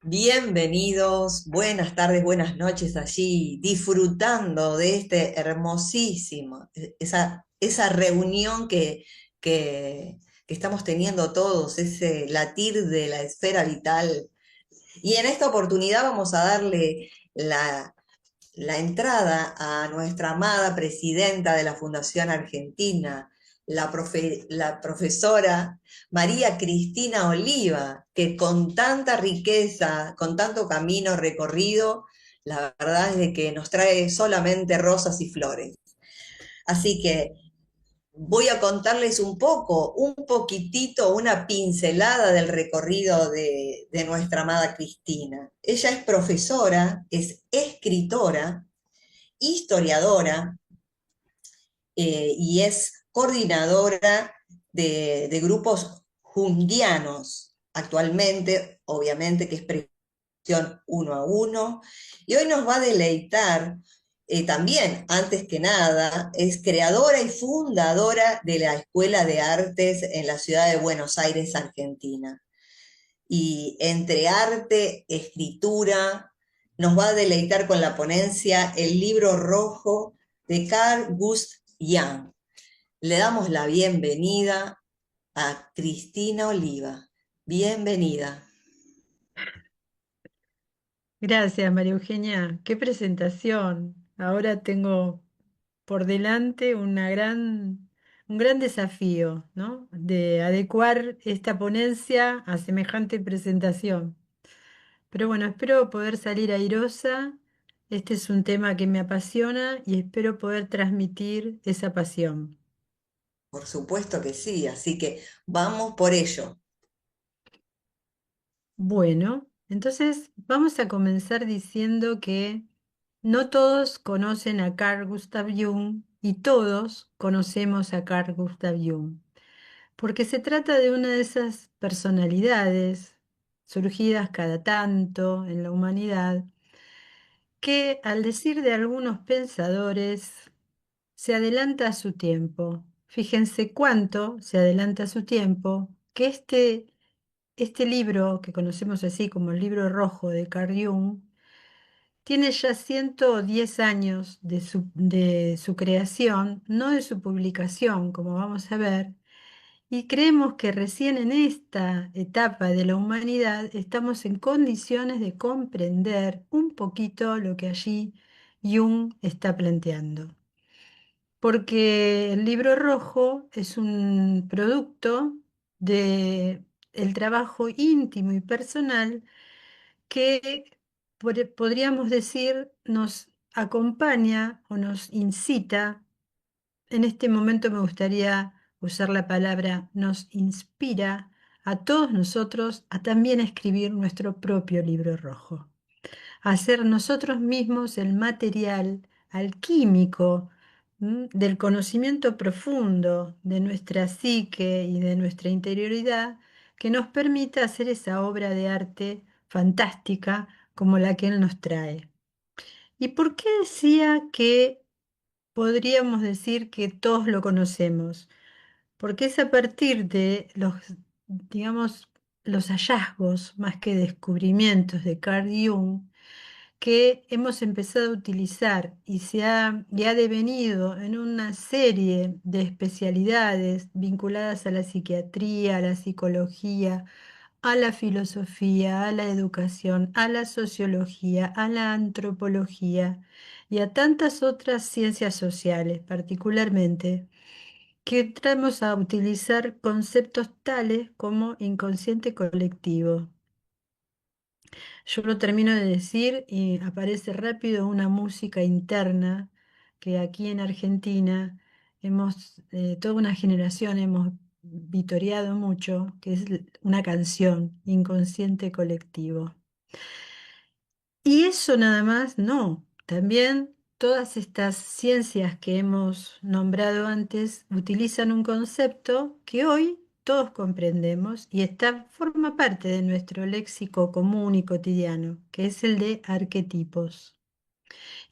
Bienvenidos, buenas tardes, buenas noches allí, disfrutando de este hermosísimo, esa reunión que estamos teniendo todos, ese latir de la esfera vital. Y en esta oportunidad vamos a darle la entrada a nuestra amada presidenta de la Fundación Argentina, la profesora María Cristina Oliva, que con tanta riqueza, con tanto camino recorrido, la verdad es de que nos trae solamente rosas y flores. Así que voy a contarles un poco, un poquitito, una pincelada del recorrido de nuestra amada Cristina. Ella es profesora, es escritora, historiadora, y es coordinadora de grupos junguianos actualmente, obviamente que es presión uno a uno, y hoy nos va a deleitar. También, antes que nada, es creadora y fundadora de la Escuela de Artes en la ciudad de Buenos Aires, Argentina. Y entre arte, escritura, nos va a deleitar con la ponencia El libro rojo de Carl Gustav Jung. Le damos la bienvenida a Cristina Oliva. Bienvenida. Gracias, María Eugenia. Qué presentación. Ahora tengo por delante un gran desafío, ¿no? De adecuar esta ponencia a semejante presentación. Pero bueno, espero poder salir airosa. Este es un tema que me apasiona y espero poder transmitir esa pasión. Por supuesto que sí, así que vamos por ello. Bueno, entonces vamos a comenzar diciendo que no todos conocen a Carl Gustav Jung y todos conocemos a Carl Gustav Jung, porque se trata de una de esas personalidades surgidas cada tanto en la humanidad que, al decir de algunos pensadores, se adelanta a su tiempo. Fíjense cuánto se adelanta a su tiempo, que este libro, que conocemos así como el libro rojo de Carl Jung, tiene ya 110 años de su creación, no de su publicación, como vamos a ver, y creemos que recién en esta etapa de la humanidad estamos en condiciones de comprender un poquito lo que allí Jung está planteando. Porque el libro rojo es un producto de el trabajo íntimo y personal que podríamos decir nos acompaña o nos incita. En este momento me gustaría usar la palabra nos inspira a todos nosotros a también escribir nuestro propio libro rojo, a ser nosotros mismos el material alquímico, del conocimiento profundo de nuestra psique y de nuestra interioridad que nos permita hacer esa obra de arte fantástica como la que Él nos trae. ¿Y por qué decía que podríamos decir que todos lo conocemos? Porque es a partir de los, digamos, los hallazgos más que descubrimientos de Carl Jung que hemos empezado a utilizar y ha devenido en una serie de especialidades vinculadas a la psiquiatría, a la psicología, a la filosofía, a la educación, a la sociología, a la antropología y a tantas otras ciencias sociales, particularmente, que entramos a utilizar conceptos tales como inconsciente colectivo. Yo lo termino de decir y aparece rápido una música interna que aquí en Argentina toda una generación hemos vitoreado mucho, que es una canción, Inconsciente Colectivo. Y eso nada más, no. También todas estas ciencias que hemos nombrado antes utilizan un concepto que hoy todos comprendemos y forma parte de nuestro léxico común y cotidiano, que es el de arquetipos.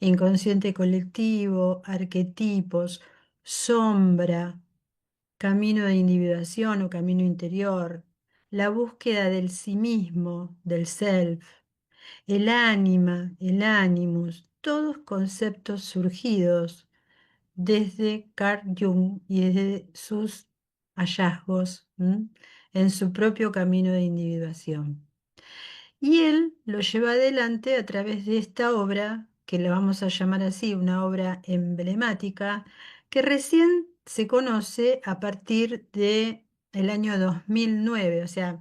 Inconsciente colectivo, arquetipos, sombra, camino de individuación o camino interior, la búsqueda del sí mismo, del self, el ánima, el animus, todos conceptos surgidos desde Carl Jung y desde sus hallazgos, en su propio camino de individuación. Y él lo lleva adelante a través de esta obra, que la vamos a llamar así, una obra emblemática, que recién se conoce a partir de el año 2009. O sea,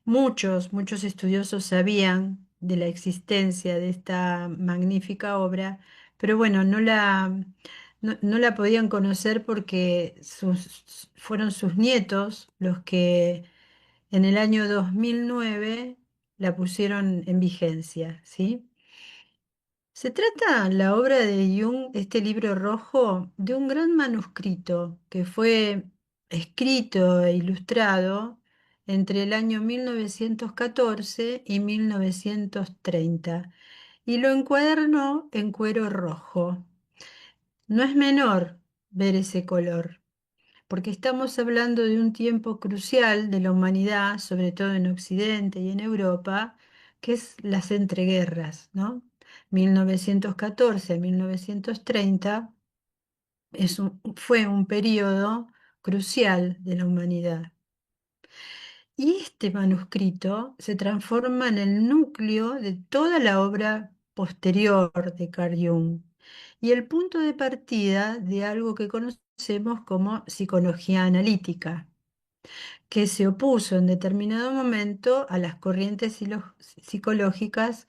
muchos estudiosos sabían de la existencia de esta magnífica obra, pero bueno, no la podían conocer porque fueron sus nietos los que en el año 2009 la pusieron en vigencia, ¿sí? Se trata la obra de Jung, este libro rojo, de un gran manuscrito que fue escrito e ilustrado entre el año 1914 y 1930 y lo encuadernó en cuero rojo. No es menor ver ese color, porque estamos hablando de un tiempo crucial de la humanidad, sobre todo en Occidente y en Europa, que es las entreguerras, ¿no? 1914 a 1930 fue un periodo crucial de la humanidad. Y este manuscrito se transforma en el núcleo de toda la obra posterior de Carl Jung y el punto de partida de algo que conocemos como psicología analítica, que se opuso en determinado momento a las corrientes psicológicas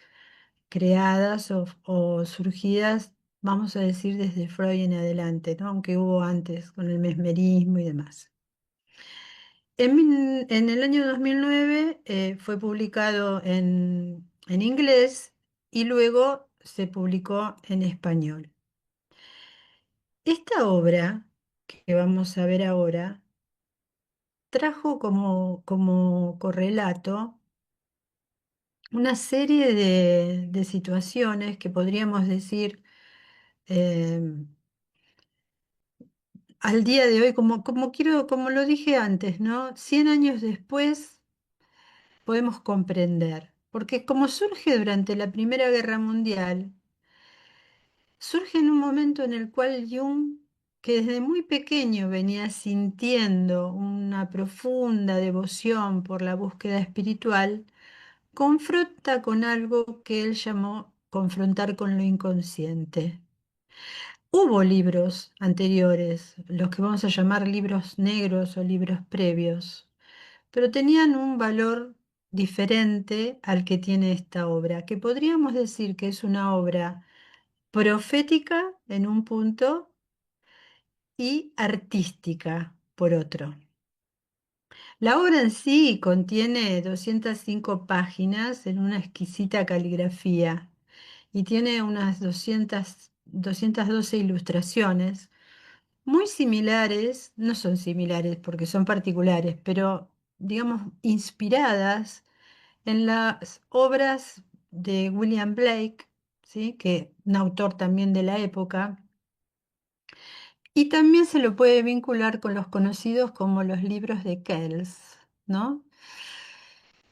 creadas o surgidas, vamos a decir, desde Freud en adelante, ¿no? Aunque hubo antes con el mesmerismo y demás. En el año 2009 fue publicado en inglés y luego se publicó en español. Esta obra que vamos a ver ahora trajo como correlato una serie de situaciones que podríamos decir eh, al día de hoy, como lo dije antes, ¿no? 100 años después podemos comprender, porque como surge durante la Primera Guerra Mundial, surge en un momento en el cual Jung, que desde muy pequeño venía sintiendo una profunda devoción por la búsqueda espiritual, confronta con algo que él llamó confrontar con lo inconsciente. Hubo libros anteriores, los que vamos a llamar libros negros o libros previos, pero tenían un valor diferente al que tiene esta obra, que podríamos decir que es una obra profética en un punto y artística por otro. La obra en sí contiene 205 páginas en una exquisita caligrafía y tiene unas 212 ilustraciones muy similares, no son similares porque son particulares, pero digamos inspiradas en las obras de William Blake, ¿sí? Que un autor también de la época, y también se lo puede vincular con los conocidos como los libros de Kells, ¿no?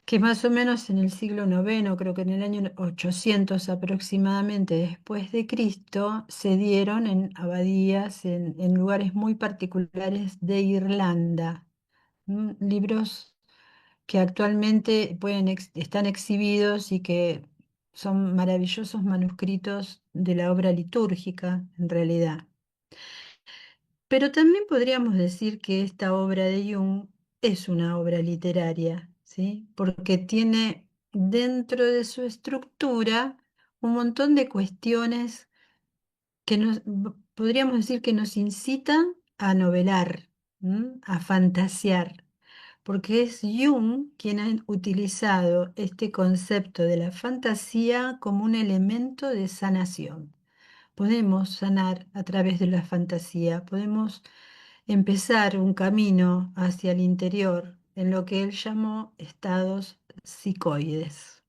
Que más o menos en el siglo noveno, creo que en el año 800 aproximadamente después de Cristo, se dieron en abadías, en lugares muy particulares de Irlanda. Libros que actualmente están exhibidos y que son maravillosos manuscritos de la obra litúrgica, en realidad. Pero también podríamos decir que esta obra de Jung es una obra literaria, ¿sí? Porque tiene dentro de su estructura un montón de cuestiones que podríamos decir que nos incitan a novelar, a fantasear, porque es Jung quien ha utilizado este concepto de la fantasía como un elemento de sanación. Podemos sanar a través de la fantasía, podemos empezar un camino hacia el interior en lo que él llamó estados psicoides.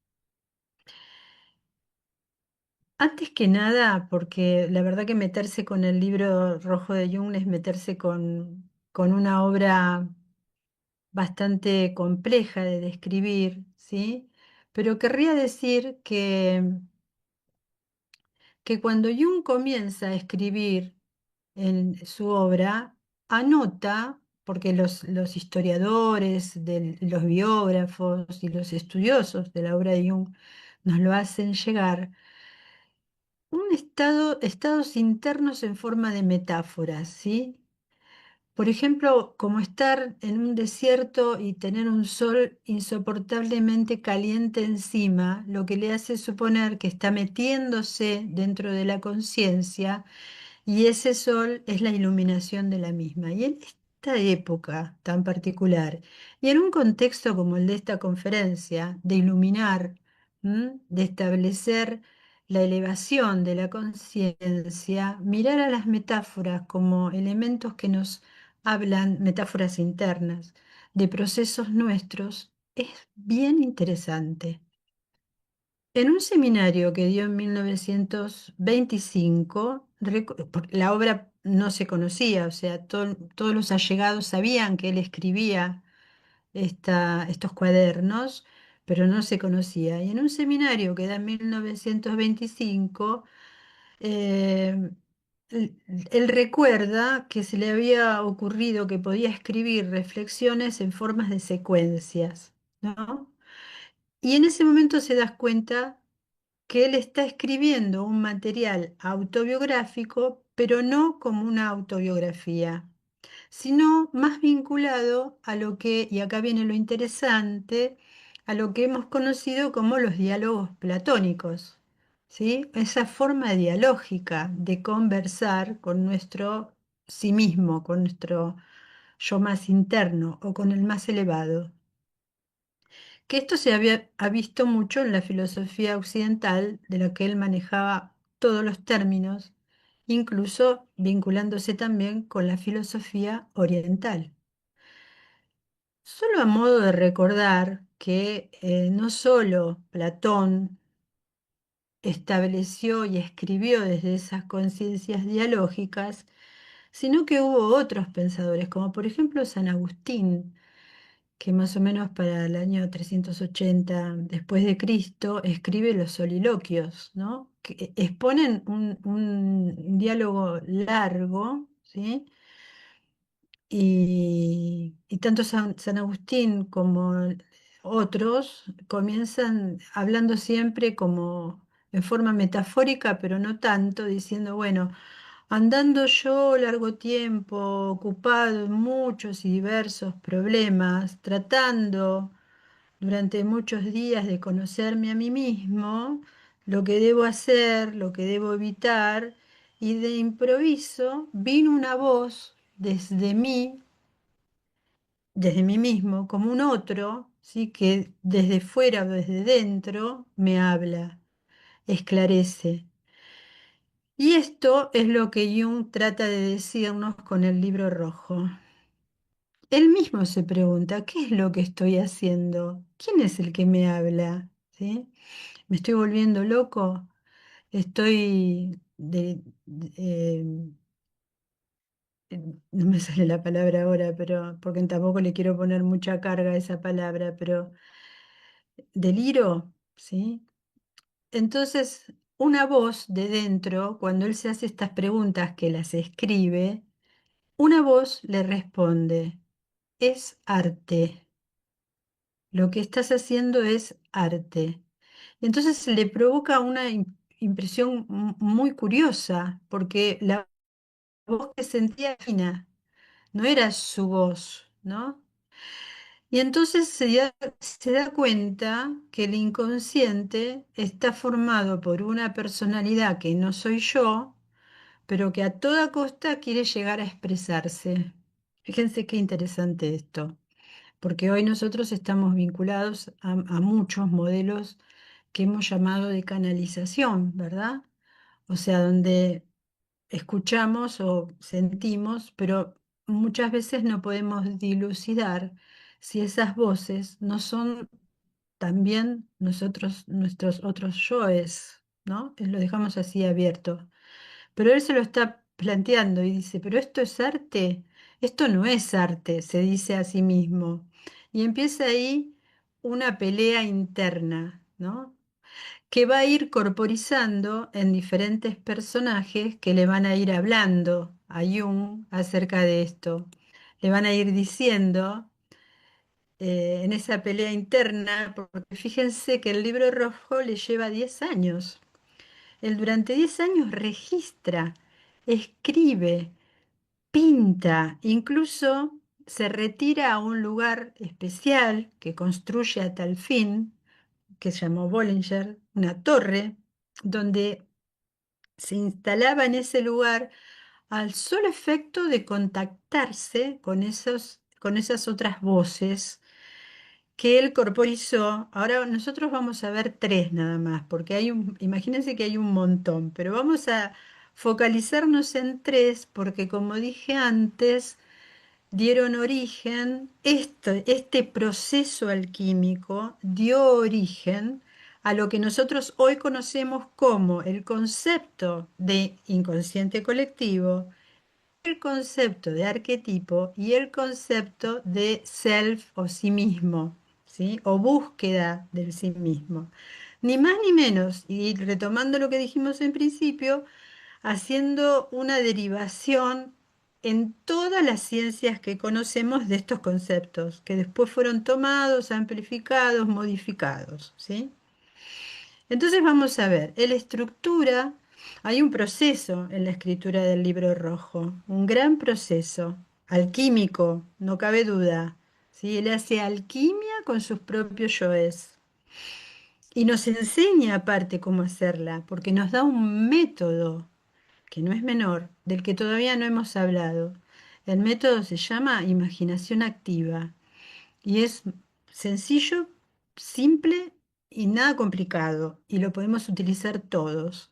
Antes que nada, porque la verdad que meterse con el libro rojo de Jung es meterse con una obra bastante compleja de describir, ¿sí? Pero querría decir que cuando Jung comienza a escribir en su obra, anota, porque los historiadores, los biógrafos y los estudiosos de la obra de Jung nos lo hacen llegar, estados internos en forma de metáforas, ¿sí? Por ejemplo, como estar en un desierto y tener un sol insoportablemente caliente encima, lo que le hace suponer que está metiéndose dentro de la conciencia y ese sol es la iluminación de la misma. Y en esta época tan particular, y en un contexto como el de esta conferencia, de iluminar, de establecer la elevación de la conciencia, mirar a las metáforas como elementos que nos hablan, metáforas internas, de procesos nuestros, es bien interesante. En un seminario que dio en 1925, porque la obra no se conocía, o sea, todos los allegados sabían que él escribía estos cuadernos, pero no se conocía. Y en un seminario que da en 1925, eh, él recuerda que se le había ocurrido que podía escribir reflexiones en formas de secuencias, ¿no? Y en ese momento se das cuenta que él está escribiendo un material autobiográfico, pero no como una autobiografía, sino más vinculado a lo que, y acá viene lo interesante, a lo que hemos conocido como los diálogos platónicos, ¿sí? Esa forma dialógica de conversar con nuestro sí mismo, con nuestro yo más interno o con el más elevado, que esto ha visto mucho en la filosofía occidental, de la que él manejaba todos los términos, incluso vinculándose también con la filosofía oriental. Solo a modo de recordar que no solo Platón estableció y escribió desde esas conciencias dialógicas, sino que hubo otros pensadores, como por ejemplo San Agustín, que más o menos para el año 380 después de Cristo escribe los soliloquios, ¿no? Que exponen un diálogo largo, ¿sí? Y tanto San Agustín como otros comienzan hablando siempre como en forma metafórica, pero no tanto, diciendo, bueno, andando yo largo tiempo, ocupado en muchos y diversos problemas, tratando durante muchos días de conocerme a mí mismo, lo que debo hacer, lo que debo evitar, y de improviso vino una voz desde mí mismo, como un otro, ¿sí? Que desde fuera o desde dentro me habla, esclarece. Y esto es lo que Jung trata de decirnos con el libro rojo. Él mismo se pregunta, ¿qué es lo que estoy haciendo? ¿Quién es el que me habla? ¿Sí? ¿Me estoy volviendo loco? Estoy no me sale la palabra ahora, pero porque tampoco le quiero poner mucha carga a esa palabra, pero deliro, ¿sí? Entonces, una voz de dentro, cuando él se hace estas preguntas que las escribe, una voz le responde, es arte. Lo que estás haciendo es arte. Entonces le provoca una impresión muy curiosa, porque la voz que sentía Gina no era su voz, ¿no? Y entonces se da cuenta que el inconsciente está formado por una personalidad que no soy yo, pero que a toda costa quiere llegar a expresarse. Fíjense qué interesante esto, porque hoy nosotros estamos vinculados a muchos modelos que hemos llamado de canalización, ¿verdad? O sea, donde escuchamos o sentimos, pero muchas veces no podemos dilucidar si esas voces no son también nuestros otros yoes, ¿no? Lo dejamos así abierto. Pero él se lo está planteando y dice, pero esto es arte, esto no es arte, se dice a sí mismo. Y empieza ahí una pelea interna, ¿no? Que va a ir corporizando en diferentes personajes que le van a ir hablando a Jung acerca de esto. Le van a ir diciendo en esa pelea interna, porque fíjense que el libro rojo le lleva 10 años. Él durante 10 años registra, escribe, pinta, incluso se retira a un lugar especial que construye a tal fin, que se llamó Bollinger, una torre, donde se instalaba en ese lugar al solo efecto de contactarse con esas otras voces que él corporizó. Ahora nosotros vamos a ver tres nada más, porque imagínense que hay un montón, pero vamos a focalizarnos en tres, porque como dije antes, dieron origen, este proceso alquímico dio origen a lo que nosotros hoy conocemos como el concepto de inconsciente colectivo, el concepto de arquetipo y el concepto de self o sí mismo, ¿sí? O búsqueda del sí mismo. Ni más ni menos, y retomando lo que dijimos en principio, haciendo una derivación en todas las ciencias que conocemos de estos conceptos, que después fueron tomados, amplificados, modificados, ¿sí? Entonces vamos a ver, él estructura, hay un proceso en la escritura del libro rojo, un gran proceso, alquímico, no cabe duda, ¿sí? Él hace alquimia con sus propios yoes y nos enseña aparte cómo hacerla, porque nos da un método que no es menor, del que todavía no hemos hablado. El método se llama imaginación activa y es sencillo, simple y nada complicado, y lo podemos utilizar todos.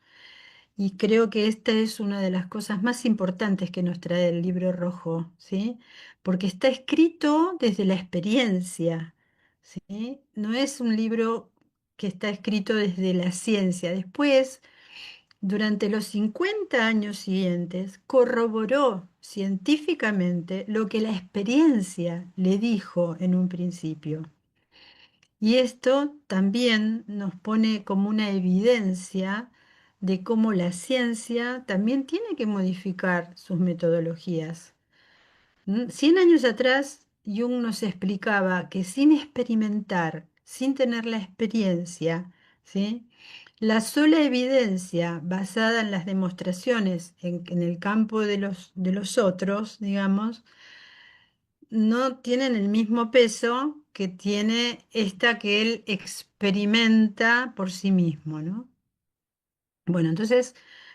Y creo que esta es una de las cosas más importantes que nos trae el libro rojo, ¿sí? Porque está escrito desde la experiencia, ¿sí? No es un libro que está escrito desde la ciencia. Después, durante los 50 años siguientes, corroboró científicamente lo que la experiencia le dijo en un principio. Y esto también nos pone como una evidencia de cómo la ciencia también tiene que modificar sus metodologías. 100 años atrás, Jung nos explicaba que sin experimentar, sin tener la experiencia, ¿sí? La sola evidencia basada en las demostraciones en el campo de los otros, digamos, no tienen el mismo peso que tiene esta que él experimenta por sí mismo, ¿no? Bueno, entonces,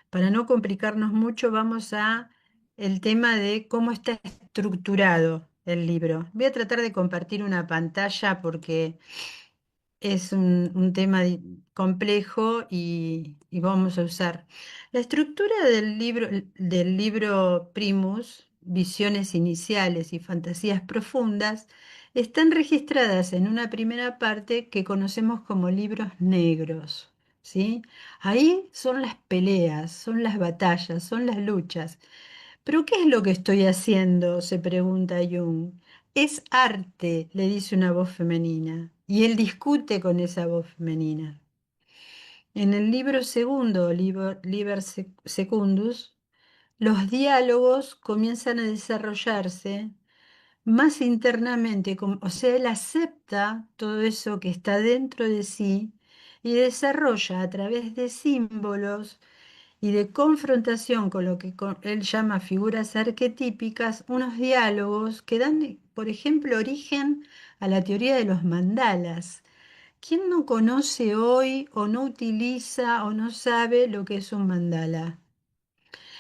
para no complicarnos mucho, vamos a el tema de cómo está estructurado el libro. Voy a tratar de compartir una pantalla porque es un tema complejo y vamos a usar. La estructura del libro Primus, Visiones Iniciales y Fantasías Profundas, están registradas en una primera parte que conocemos como libros negros, ¿sí? Ahí son las peleas, son las batallas, son las luchas. ¿Pero qué es lo que estoy haciendo? Se pregunta Jung. Es arte, le dice una voz femenina, y él discute con esa voz femenina. En el libro segundo, Secundus, los diálogos comienzan a desarrollarse más internamente, o sea, él acepta todo eso que está dentro de sí y desarrolla a través de símbolos y de confrontación con lo que él llama figuras arquetípicas, unos diálogos que dan, por ejemplo, origen a la teoría de los mandalas. ¿Quién no conoce hoy o no utiliza o no sabe lo que es un mandala?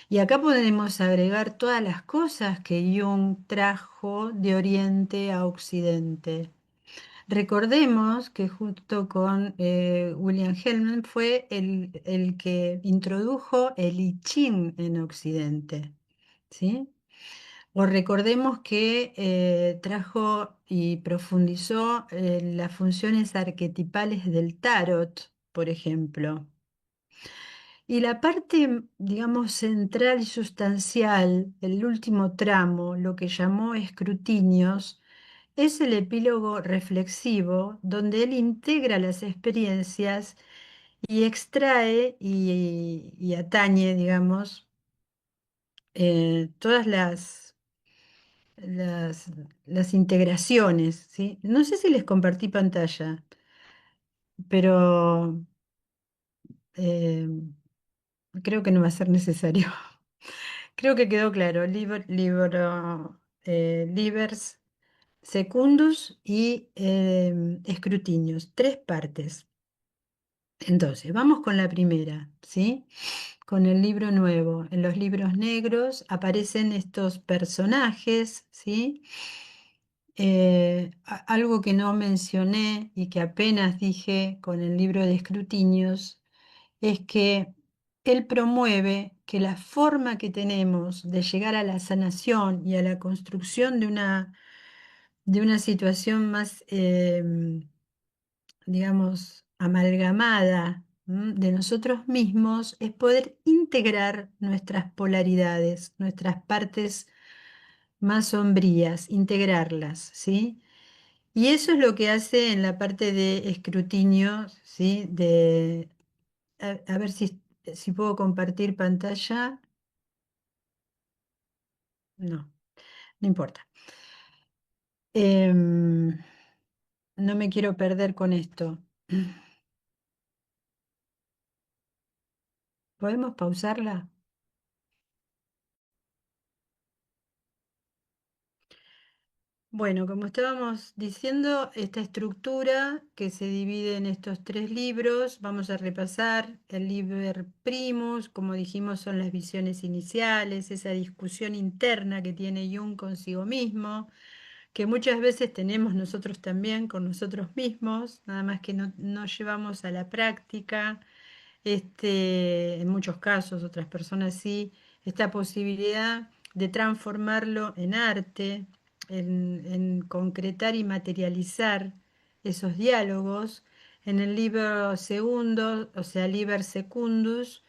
Y acá podemos agregar todas las cosas que Jung trajo de Oriente a Occidente. Recordemos que junto con William Hellman fue el que introdujo el I Ching en Occidente, ¿sí? O recordemos que trajo y profundizó las funciones arquetipales del tarot, por ejemplo. Y la parte, digamos, central y sustancial, el último tramo, lo que llamó escrutinios, es el epílogo reflexivo donde él integra las experiencias y extrae y atañe, digamos, todas las, las integraciones, ¿sí? No sé si les compartí pantalla, pero eh, creo que no va a ser necesario. Creo que quedó claro. Libers secundus y escrutinios, tres partes. Entonces, vamos con la primera, ¿sí? Con el libro nuevo. En los libros negros aparecen estos personajes, ¿sí? Algo que no mencioné y que apenas dije con el libro de escrutinios es que él promueve que la forma que tenemos de llegar a la sanación y a la construcción de una situación más, digamos, amalgamada, de nosotros mismos es poder integrar nuestras polaridades, nuestras partes más sombrías, integrarlas, ¿sí? Y eso es lo que hace en la parte de escrutinio, ¿sí? A ver si puedo compartir pantalla. No, no importa. Em, no me quiero perder con esto. ¿Podemos pausarla? Bueno, como estábamos diciendo, esta estructura que se divide en estos tres libros, vamos a repasar el Liber Primus, como dijimos, son las visiones iniciales, esa discusión interna que tiene Jung consigo mismo, que muchas veces tenemos nosotros también con nosotros mismos, nada más que no llevamos a la práctica. En muchos casos, otras personas sí, esta posibilidad de transformarlo en arte, en concretar y materializar esos diálogos. En el libro segundo, o sea, Liber Secundus,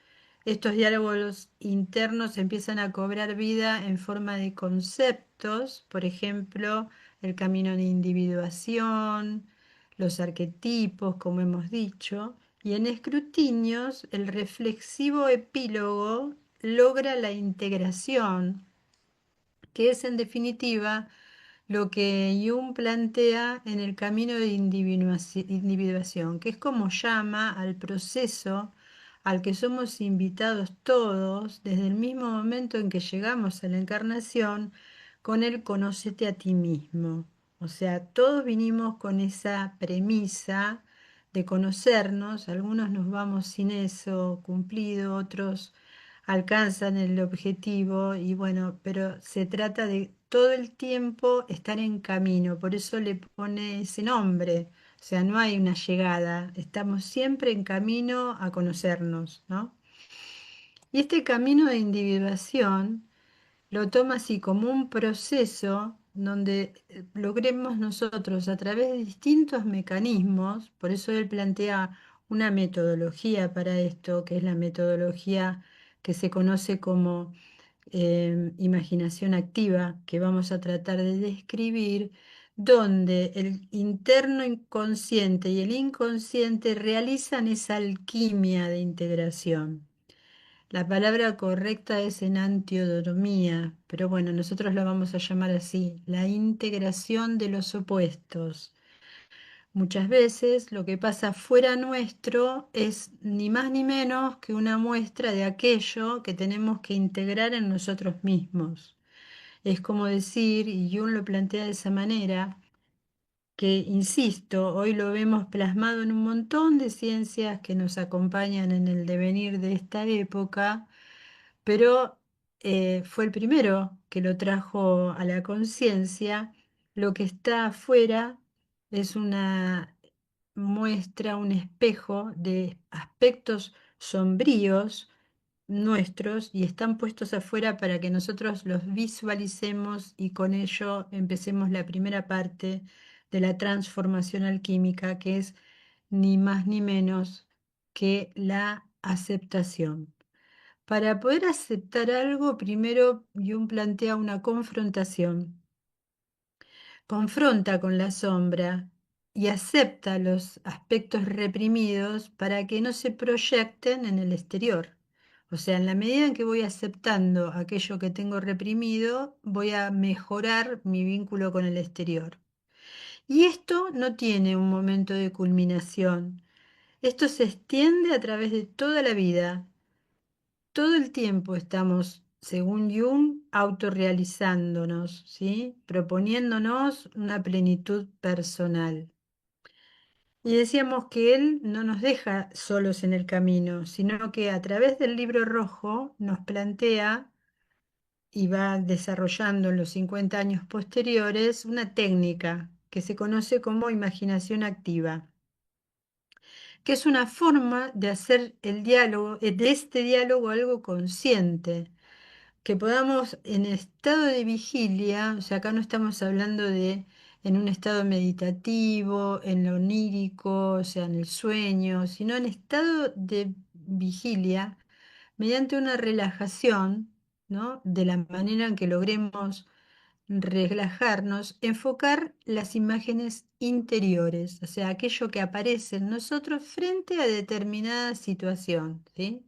estos diálogos internos empiezan a cobrar vida en forma de conceptos, por ejemplo, el camino de individuación, los arquetipos, como hemos dicho, y en escrutinios el reflexivo epílogo logra la integración, que es en definitiva lo que Jung plantea en el camino de individuación, que es como llama al proceso al que somos invitados todos desde el mismo momento en que llegamos a la encarnación con el conócete a ti mismo. O sea, todos vinimos con esa premisa de conocernos, algunos nos vamos sin eso cumplido, otros alcanzan el objetivo y bueno, pero se trata de todo el tiempo estar en camino, por eso le pone ese nombre, o sea, no hay una llegada, estamos siempre en camino a conocernos, ¿no? Y este camino de individuación lo toma así como un proceso donde logremos nosotros a través de distintos mecanismos, por eso él plantea una metodología para esto, que es la metodología que se conoce como imaginación activa, que vamos a tratar de describir, donde el interno inconsciente y el inconsciente realizan esa alquimia de integración. La palabra correcta es enantiodormía, pero bueno, nosotros la vamos a llamar así, la integración de los opuestos. Muchas veces lo que pasa fuera nuestro es ni más ni menos que una muestra de aquello que tenemos que integrar en nosotros mismos. Es como decir, y Jung lo plantea de esa manera, que, insisto, hoy lo vemos plasmado en un montón de ciencias que nos acompañan en el devenir de esta época, pero fue el primero que lo trajo a la conciencia. Lo que está afuera es una muestra, un espejo de aspectos sombríos nuestros y están puestos afuera para que nosotros los visualicemos y con ello empecemos la primera parte de la transformación alquímica, que es ni más ni menos que la aceptación. Para poder aceptar algo, primero Jung plantea una confrontación. confronta con la sombra y acepta los aspectos reprimidos para que no se proyecten en el exterior. O sea, en la medida en que voy aceptando aquello que tengo reprimido, voy a mejorar mi vínculo con el exterior. Y esto no tiene un momento de culminación. Esto se extiende a través de toda la vida. Todo el tiempo estamos, según Jung, autorrealizándonos, ¿sí? Proponiéndonos una plenitud personal. Y decíamos que él no nos deja solos en el camino, sino que a través del libro rojo nos plantea y va desarrollando en los 50 años posteriores una técnica que se conoce como imaginación activa, que es una forma de hacer el diálogo, de este diálogo algo consciente, que podamos en estado de vigilia, o sea, acá no estamos hablando de en un estado meditativo, en lo onírico, o sea, en el sueño, sino en estado de vigilia, mediante una relajación, ¿no? De la manera en que logremos relajarnos, enfocar las imágenes interiores, o sea, aquello que aparece en nosotros frente a determinada situación, ¿sí?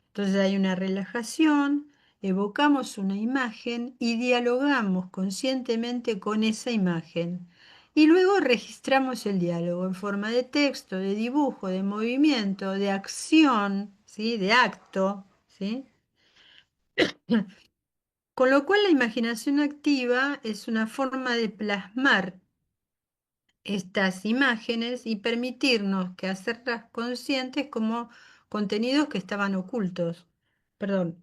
Entonces hay una relajación, evocamos una imagen y dialogamos conscientemente con esa imagen. Y luego registramos el diálogo en forma de texto, de dibujo, de movimiento, de acción, ¿sí? De acto, ¿sí? Con lo cual la imaginación activa es una forma de plasmar estas imágenes y permitirnos que hacerlas conscientes como contenidos que estaban ocultos. Perdón.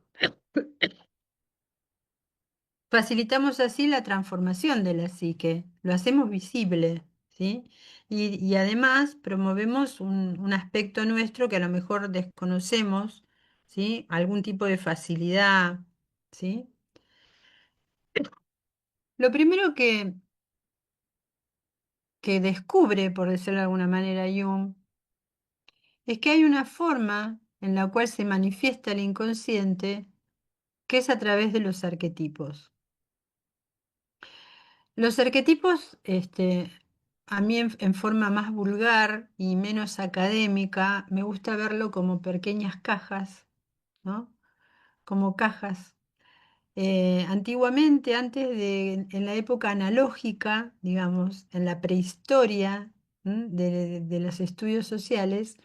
Facilitamos así la transformación de la psique, lo hacemos visible, ¿sí? Y además promovemos un aspecto nuestro que a lo mejor desconocemos, ¿sí? Algún tipo de facilidad, ¿sí? Lo primero que descubre, por decirlo de alguna manera, Jung, es que hay una forma en la cual se manifiesta el inconsciente, que es a través de los arquetipos. Los arquetipos, a mí en forma más vulgar y menos académica, me gusta verlo como pequeñas cajas, ¿no? Como cajas. Antiguamente, en la época analógica, digamos, en la prehistoria, de los estudios sociales,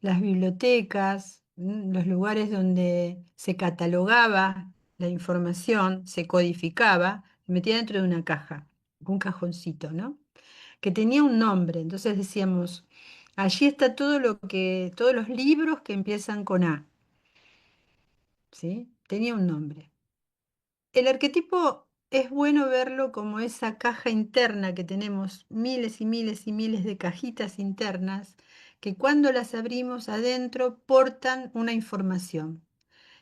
las bibliotecas, los lugares donde se catalogaba la información, se codificaba, se metía dentro de una caja, un cajoncito, ¿no? Que tenía un nombre. Entonces decíamos, allí está todos los libros que empiezan con A, ¿sí? Tenía un nombre. El arquetipo es bueno verlo como esa caja interna que tenemos, miles y miles y miles de cajitas internas, que cuando las abrimos adentro portan una información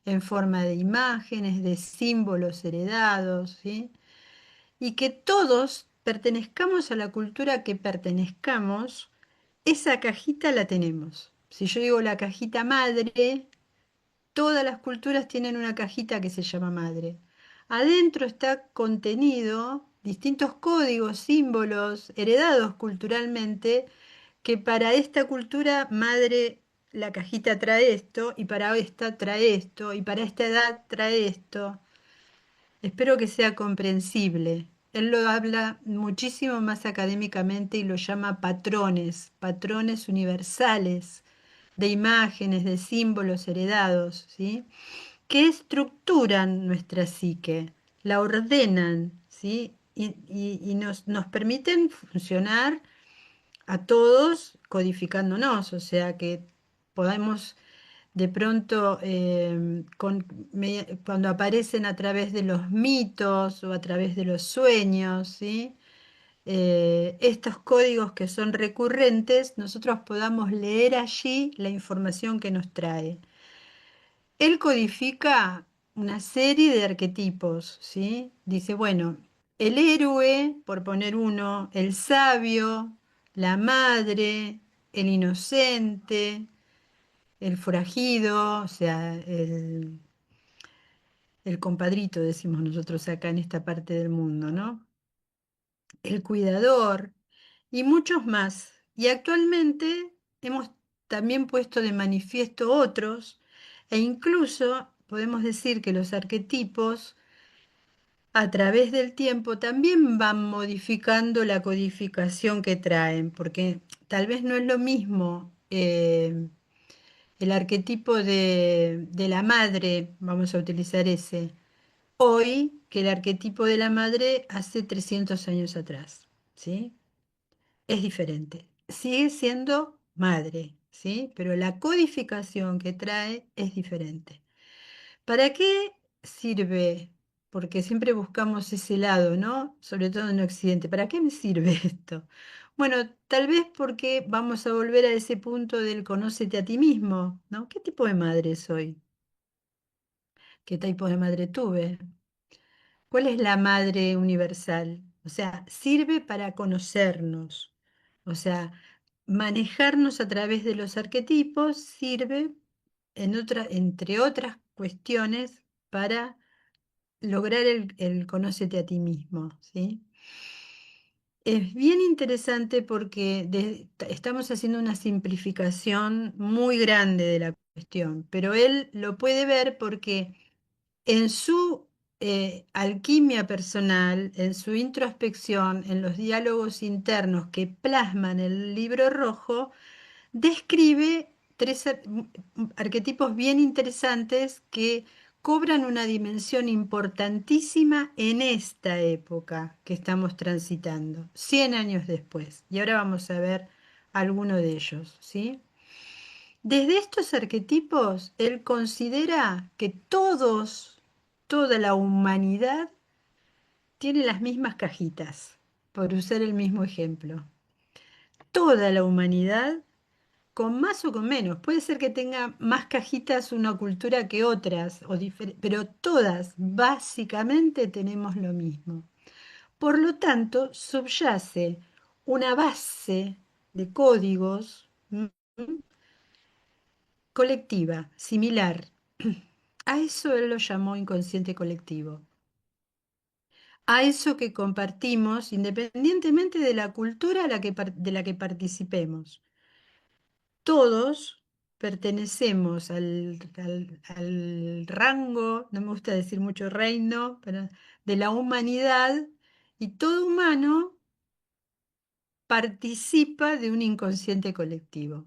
en forma de imágenes, de símbolos heredados, ¿sí? Y que todos pertenezcamos a la cultura que pertenezcamos, esa cajita la tenemos. Si yo digo la cajita madre, todas las culturas tienen una cajita que se llama madre. Adentro está contenido distintos códigos, símbolos heredados culturalmente, que para esta cultura madre la cajita trae esto, y para esta trae esto, y para esta edad trae esto. Espero que sea comprensible. Él lo habla muchísimo más académicamente y lo llama patrones, patrones universales de imágenes, de símbolos heredados, ¿sí? Que estructuran nuestra psique, la ordenan, ¿sí? Y nos permiten funcionar a todos codificándonos, o sea que podemos de pronto cuando aparecen a través de los mitos o a través de los sueños, ¿sí? Estos códigos que son recurrentes, nosotros podamos leer allí la información que nos trae. Él codifica una serie de arquetipos, ¿sí? Dice, bueno, el héroe, por poner uno, el sabio, la madre, el inocente, el forajido, o sea, el compadrito, decimos nosotros acá en esta parte del mundo, ¿no? el cuidador y muchos más. Y actualmente hemos también puesto de manifiesto otros e incluso podemos decir que los arquetipos a través del tiempo también van modificando la codificación que traen, porque tal vez no es lo mismo el arquetipo de la madre, vamos a utilizar ese, hoy que el arquetipo de la madre hace 300 años atrás, ¿sí? Es diferente. Sigue siendo madre, ¿sí? Pero la codificación que trae es diferente. ¿Para qué sirve? Porque siempre buscamos ese lado, ¿no? Sobre todo en Occidente. ¿Para qué me sirve esto? Bueno, tal vez porque vamos a volver a ese punto del conócete a ti mismo, ¿no? ¿Qué tipo de madre soy? ¿Qué tipo de madre tuve? ¿Cuál es la madre universal? O sea, sirve para conocernos. O sea, manejarnos a través de los arquetipos sirve entre otras cuestiones para lograr el conócete a ti mismo, ¿sí? Es bien interesante porque estamos haciendo una simplificación muy grande de la cuestión, pero él lo puede ver porque en su alquimia personal, en su introspección, en los diálogos internos que plasman el libro rojo, describe tres arquetipos bien interesantes que cobran una dimensión importantísima en esta época que estamos transitando, 100 años después. Y ahora vamos a ver alguno de ellos, ¿sí? Desde estos arquetipos, él considera que toda la humanidad tiene las mismas cajitas, por usar el mismo ejemplo. Toda la humanidad, con más o con menos, puede ser que tenga más cajitas una cultura que otras, pero todas básicamente tenemos lo mismo. Por lo tanto, subyace una base de códigos colectiva, similar. A eso él lo llamó inconsciente colectivo. A eso que compartimos independientemente de la cultura de la que participemos. Todos pertenecemos al rango, no me gusta decir mucho reino, pero de la humanidad y todo humano participa de un inconsciente colectivo.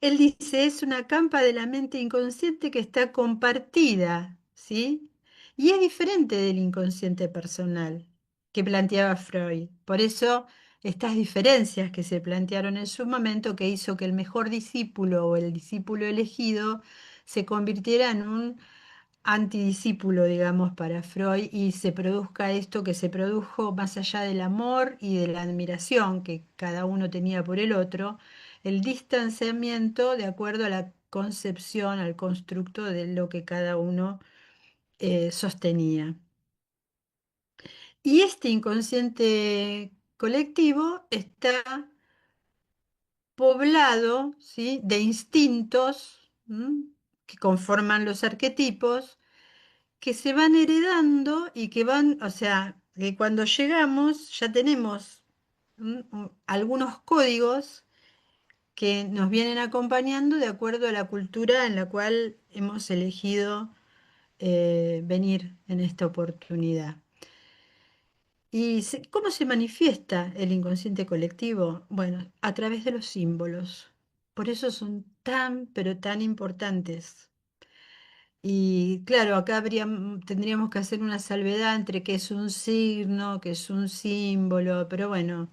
Él dice, es una campa de la mente inconsciente que está compartida, ¿sí? Y es diferente del inconsciente personal que planteaba Freud. Por eso, estas diferencias que se plantearon en su momento, que hizo que el mejor discípulo o el discípulo elegido se convirtiera en un antidiscípulo, digamos, para Freud y se produzca esto que se produjo más allá del amor y de la admiración que cada uno tenía por el otro, el distanciamiento de acuerdo a la concepción, al constructo de lo que cada uno sostenía. Y este inconsciente colectivo está poblado, ¿sí?, de instintos, que conforman los arquetipos que se van heredando y que van, o sea, que cuando llegamos ya tenemos algunos códigos que nos vienen acompañando de acuerdo a la cultura en la cual hemos elegido venir en esta oportunidad. ¿Y cómo se manifiesta el inconsciente colectivo? Bueno, a través de los símbolos. Por eso son tan, pero tan importantes. Y claro, acá tendríamos que hacer una salvedad entre qué es un signo, qué es un símbolo, pero bueno,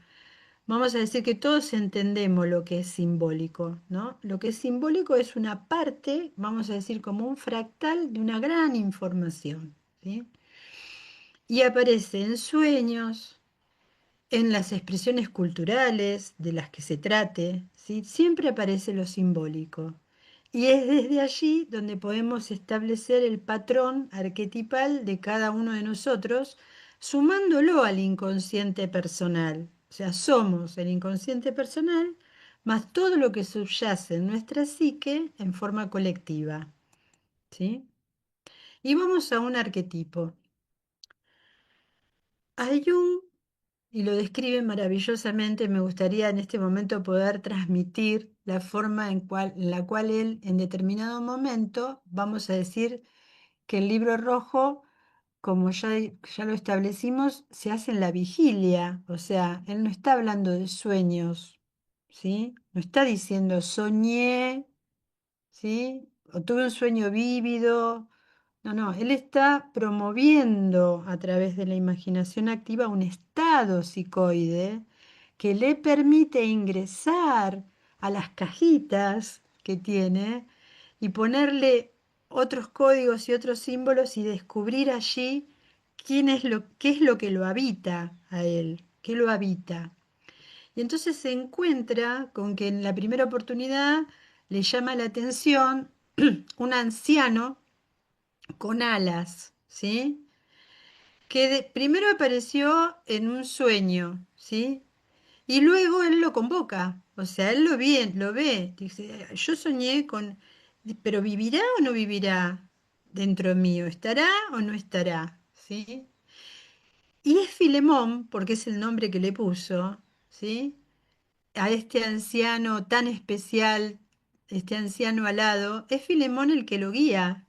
vamos a decir que todos entendemos lo que es simbólico, ¿no? Lo que es simbólico es una parte, vamos a decir, como un fractal de una gran información, ¿sí? Y aparece en sueños, en las expresiones culturales de las que se trate, ¿sí? Siempre aparece lo simbólico. Y es desde allí donde podemos establecer el patrón arquetipal de cada uno de nosotros, sumándolo al inconsciente personal. O sea, somos el inconsciente personal más todo lo que subyace en nuestra psique en forma colectiva. ¿Sí? Y vamos a un arquetipo. Hay un y lo describe maravillosamente. Me gustaría en este momento poder transmitir la forma en la cual él, en determinado momento, vamos a decir que el libro rojo, como ya lo establecimos, se hace en la vigilia. O sea, él no está hablando de sueños, ¿sí? No está diciendo soñé, ¿sí? O tuve un sueño vívido. No, no, él está promoviendo a través de la imaginación activa un estado psicoide que le permite ingresar a las cajitas que tiene y ponerle otros códigos y otros símbolos y descubrir allí qué es lo que lo habita a él, qué lo habita. Y entonces se encuentra con que en la primera oportunidad le llama la atención un anciano con alas, ¿sí? Primero apareció en un sueño, ¿sí? Y luego él lo convoca, o sea, él lo ve, dice, yo soñé con, pero ¿vivirá o no vivirá dentro mío? ¿Estará o no estará? ¿Sí? Y es Filemón, porque es el nombre que le puso, ¿sí? A este anciano tan especial, este anciano alado, es Filemón el que lo guía,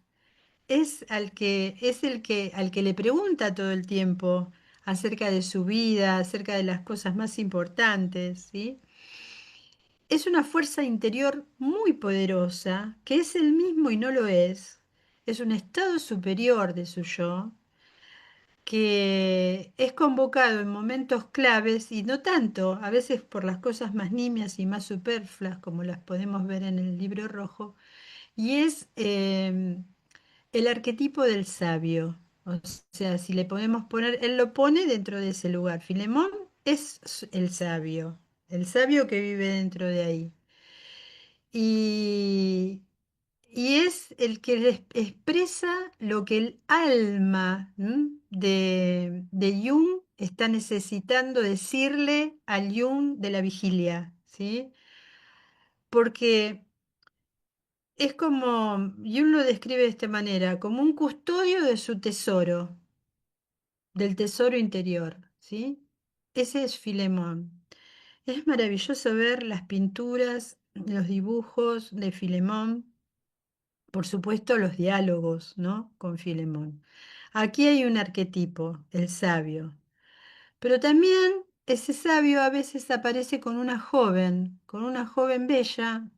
es el que al que le pregunta todo el tiempo acerca de su vida, acerca de las cosas más importantes, ¿sí? Es una fuerza interior muy poderosa, que es el mismo y no lo es un estado superior de su yo, que es convocado en momentos claves y no tanto, a veces por las cosas más nimias y más superfluas, como las podemos ver en el libro rojo, y es el arquetipo del sabio. O sea, si le podemos poner, él lo pone dentro de ese lugar. Filemón es el sabio que vive dentro de ahí. Y, y es el que expresa lo que el alma, ¿m? De Jung está necesitando decirle al Jung de la vigilia, ¿sí? Porque es como, Jung lo describe de esta manera, como un custodio de su tesoro, del tesoro interior, ¿sí? Ese es Filemón. Es maravilloso ver las pinturas, los dibujos de Filemón, por supuesto los diálogos, ¿no? Con Filemón. Aquí hay un arquetipo, el sabio, pero también ese sabio a veces aparece con una joven bella,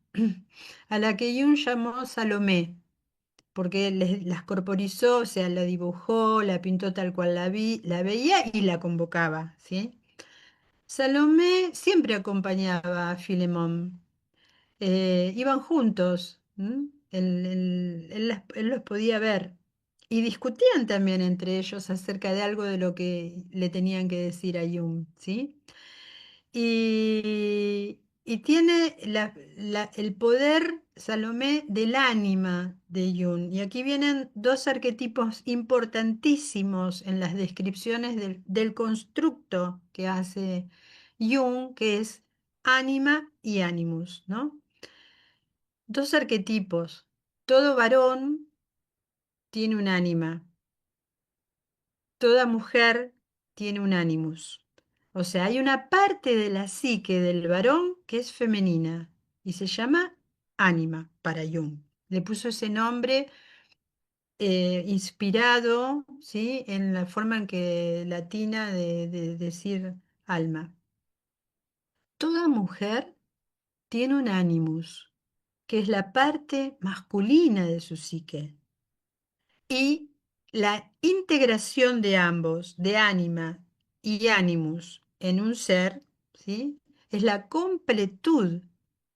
a la que Jung llamó Salomé, porque las corporizó, o sea, la dibujó, la pintó tal cual la veía y la convocaba, ¿sí? Salomé siempre acompañaba a Filemón, iban juntos, ¿m? Él los podía ver y discutían también entre ellos acerca de algo de lo que le tenían que decir a Jung, ¿sí? Y tiene el poder, Salomé, del ánima de Jung. Y aquí vienen dos arquetipos importantísimos en las descripciones del constructo que hace Jung, que es ánima y animus, ¿no? Dos arquetipos. Todo varón tiene un ánima, toda mujer tiene un animus. O sea, hay una parte de la psique del varón que es femenina y se llama ánima para Jung. Le puso ese nombre inspirado, ¿sí? En la forma en que latina de decir alma. Toda mujer tiene un animus, que es la parte masculina de su psique. Y la integración de ambos, de ánima y ánimus, en un ser, ¿sí? Es la completud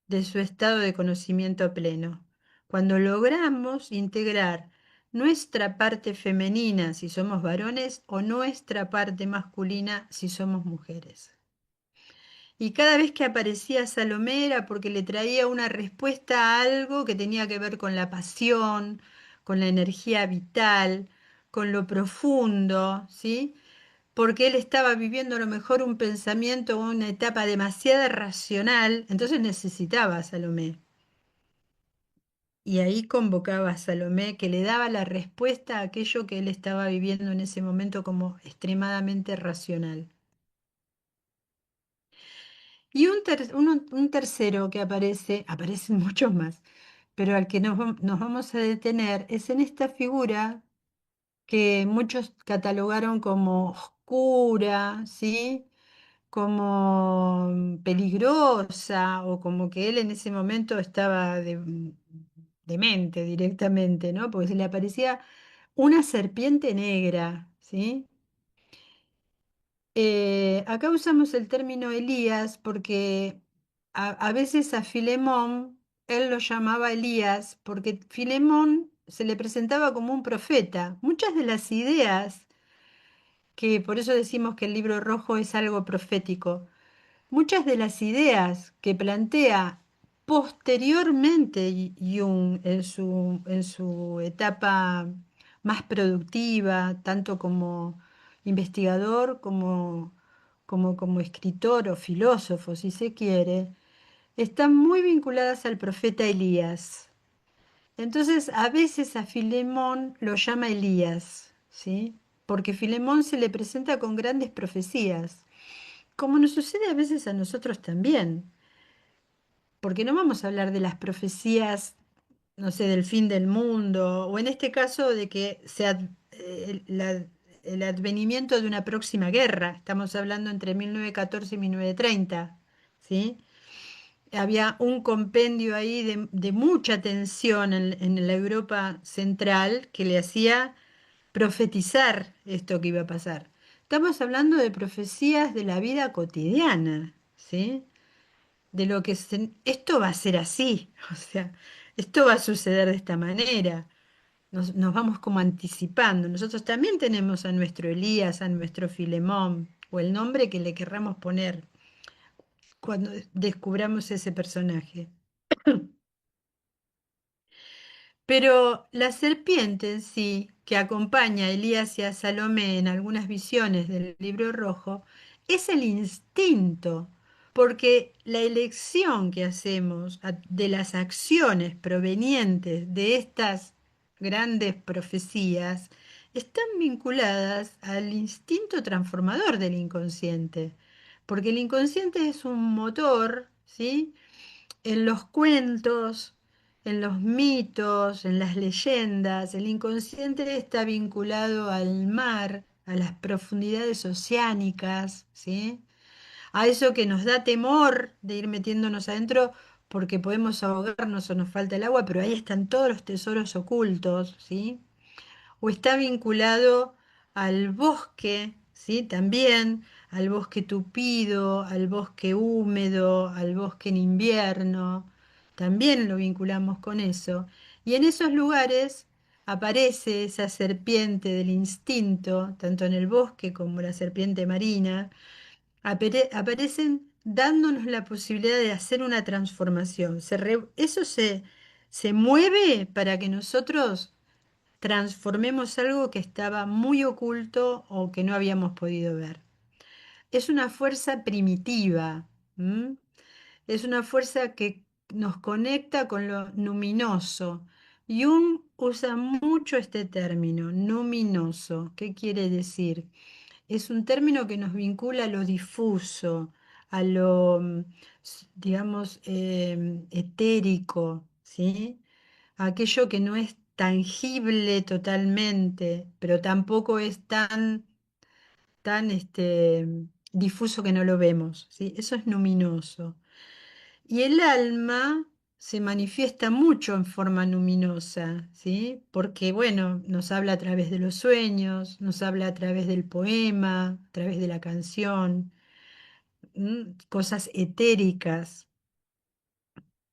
de su estado de conocimiento pleno. Cuando logramos integrar nuestra parte femenina si somos varones o nuestra parte masculina si somos mujeres. Y cada vez que aparecía Salomé era porque le traía una respuesta a algo que tenía que ver con la pasión, con la energía vital, con lo profundo, ¿sí? Porque él estaba viviendo a lo mejor un pensamiento o una etapa demasiado racional, entonces necesitaba a Salomé. Y ahí convocaba a Salomé, que le daba la respuesta a aquello que él estaba viviendo en ese momento como extremadamente racional. Y un tercero que aparece, aparecen muchos más, pero al que nos vamos a detener es en esta figura que muchos catalogaron como oscura, ¿sí? Como peligrosa o como que él en ese momento estaba demente directamente, ¿no? Porque se le aparecía una serpiente negra, ¿sí? Acá usamos el término Elías porque a veces a Filemón él lo llamaba Elías porque Filemón se le presentaba como un profeta. Muchas de las ideas, que por eso decimos que el libro rojo es algo profético, muchas de las ideas que plantea posteriormente Jung en su etapa más productiva, tanto como investigador como escritor o filósofo, si se quiere, están muy vinculadas al profeta Elías. Entonces, a veces a Filemón lo llama Elías, ¿sí? Porque Filemón se le presenta con grandes profecías, como nos sucede a veces a nosotros también, porque no vamos a hablar de las profecías, no sé, del fin del mundo, o en este caso de que el advenimiento de una próxima guerra. Estamos hablando entre 1914 y 1930, ¿sí? Había un compendio ahí de mucha tensión en la Europa central que le hacía profetizar esto que iba a pasar. Estamos hablando de profecías de la vida cotidiana, ¿sí? De lo que esto va a ser así, o sea, esto va a suceder de esta manera. Nos vamos como anticipando. Nosotros también tenemos a nuestro Elías, a nuestro Filemón, o el nombre que le querramos poner cuando descubramos ese personaje. Pero la serpiente en sí, que acompaña a Elías y a Salomé en algunas visiones del libro rojo, es el instinto, porque la elección que hacemos de las acciones provenientes de estas grandes profecías están vinculadas al instinto transformador del inconsciente, porque el inconsciente es un motor, ¿sí? En los cuentos, en los mitos, en las leyendas, el inconsciente está vinculado al mar, a las profundidades oceánicas, ¿sí? A eso que nos da temor de ir metiéndonos adentro porque podemos ahogarnos o nos falta el agua, pero ahí están todos los tesoros ocultos, ¿sí? O está vinculado al bosque, ¿sí? También al bosque tupido, al bosque húmedo, al bosque en invierno, también lo vinculamos con eso. Y en esos lugares aparece esa serpiente del instinto, tanto en el bosque como la serpiente marina, aparecen dándonos la posibilidad de hacer una transformación. Eso se mueve para que nosotros transformemos algo que estaba muy oculto o que no habíamos podido ver. Es una fuerza primitiva, ¿m? Es una fuerza que nos conecta con lo luminoso. Jung usa mucho este término, luminoso. ¿Qué quiere decir? Es un término que nos vincula a lo difuso, a lo, digamos, etérico, ¿sí? Aquello que no es tangible totalmente, pero tampoco es tan difuso que no lo vemos, ¿sí? Eso es luminoso. Y el alma se manifiesta mucho en forma luminosa, ¿sí? Porque, bueno, nos habla a través de los sueños, nos habla a través del poema, a través de la canción, cosas etéricas.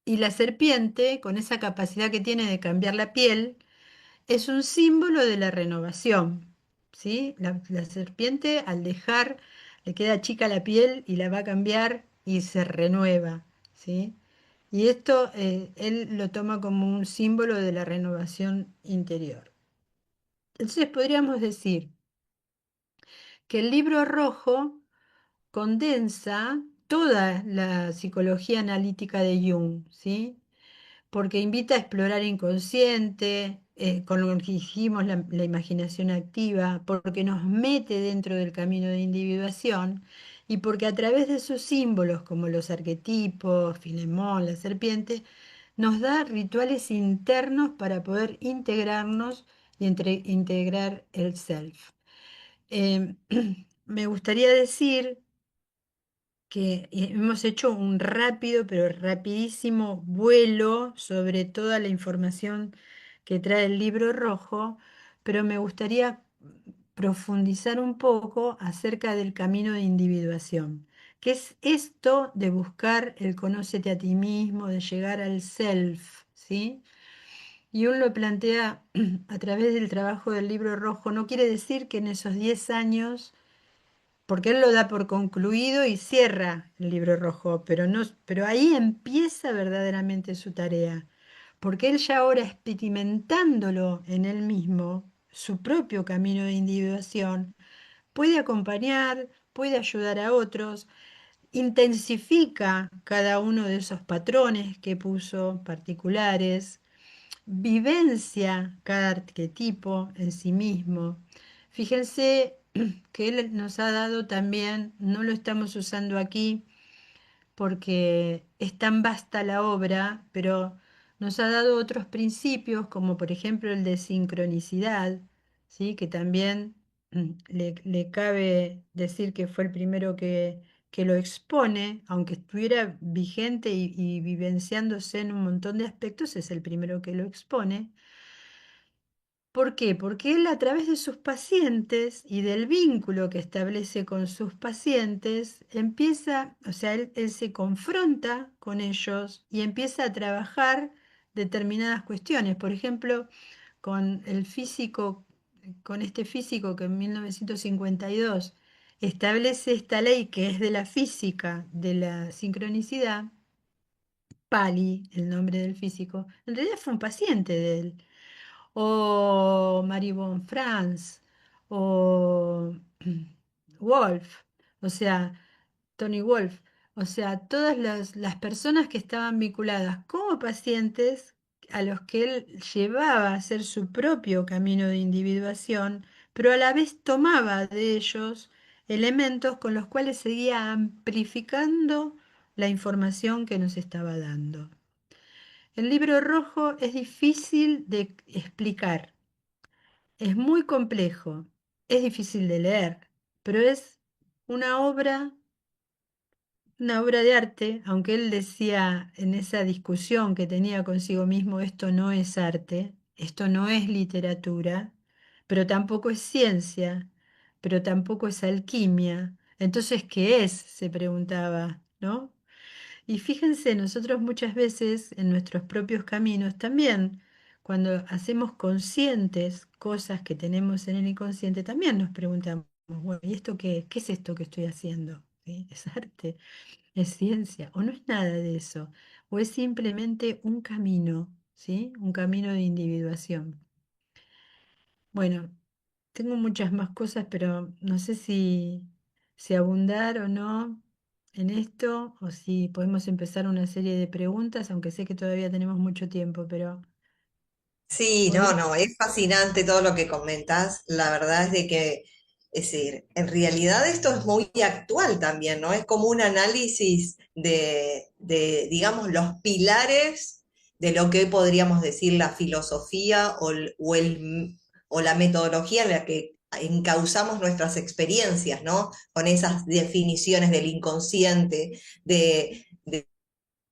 Y la serpiente, con esa capacidad que tiene de cambiar la piel, es un símbolo de la renovación, ¿sí? La serpiente al dejar, le queda chica la piel y la va a cambiar y se renueva, ¿sí? Y esto él lo toma como un símbolo de la renovación interior. Entonces podríamos decir que el libro rojo condensa toda la psicología analítica de Jung, ¿sí? Porque invita a explorar inconsciente, con lo que dijimos, la imaginación activa, porque nos mete dentro del camino de individuación y porque a través de sus símbolos, como los arquetipos, Filemón, la serpiente, nos da rituales internos para poder integrarnos y integrar el self. Eh, Me gustaría decir que hemos hecho un rápido, pero rapidísimo vuelo sobre toda la información que trae el libro rojo, pero me gustaría profundizar un poco acerca del camino de individuación, que es esto de buscar el conócete a ti mismo, de llegar al self, ¿sí? Y uno lo plantea a través del trabajo del libro rojo. No quiere decir que en esos 10 años, porque él lo da por concluido y cierra el libro rojo, pero no, pero ahí empieza verdaderamente su tarea, porque él ya ahora experimentándolo en él mismo, su propio camino de individuación, puede acompañar, puede ayudar a otros, intensifica cada uno de esos patrones que puso particulares, vivencia cada arquetipo en sí mismo. Fíjense que Él nos ha dado también, no lo estamos usando aquí porque es tan vasta la obra, pero nos ha dado otros principios, como por ejemplo el de sincronicidad, ¿sí? Que también le cabe decir que fue el primero que lo expone, aunque estuviera vigente y vivenciándose en un montón de aspectos, es el primero que lo expone. ¿Por qué? Porque él a través de sus pacientes y del vínculo que establece con sus pacientes, empieza, o sea, él se confronta con ellos y empieza a trabajar determinadas cuestiones. Por ejemplo, con el físico, con este físico que en 1952 establece esta ley que es de la física de la sincronicidad, Pali, el nombre del físico, en realidad fue un paciente de él o Maribon Franz, o Wolf, o sea, Tony Wolf, o sea, todas las personas que estaban vinculadas como pacientes a los que él llevaba a hacer su propio camino de individuación, pero a la vez tomaba de ellos elementos con los cuales seguía amplificando la información que nos estaba dando. El libro rojo es difícil de explicar, es muy complejo, es difícil de leer, pero es una obra, una obra de arte, aunque él decía en esa discusión que tenía consigo mismo, esto no es arte, esto no es literatura, pero tampoco es ciencia, pero tampoco es alquimia. Entonces, ¿qué es? Se preguntaba, ¿no? Y fíjense, nosotros muchas veces en nuestros propios caminos también, cuando hacemos conscientes cosas que tenemos en el inconsciente, también nos preguntamos, bueno, ¿y esto qué? ¿Qué es esto que estoy haciendo? ¿Sí? ¿Es arte? ¿Es ciencia? ¿O no es nada de eso? ¿O es simplemente un camino? ¿Sí? Un camino de individuación. Bueno, tengo muchas más cosas, pero no sé si abundar o no en esto, o si podemos empezar una serie de preguntas, aunque sé que todavía tenemos mucho tiempo, pero Sí, no, podemos. no, es fascinante todo lo que comentas. La verdad es de que, es decir, en realidad esto es muy actual también, ¿no? Es como un análisis digamos, los pilares de lo que hoy podríamos decir la filosofía o la metodología en la que encauzamos nuestras experiencias, ¿no? Con esas definiciones del inconsciente, de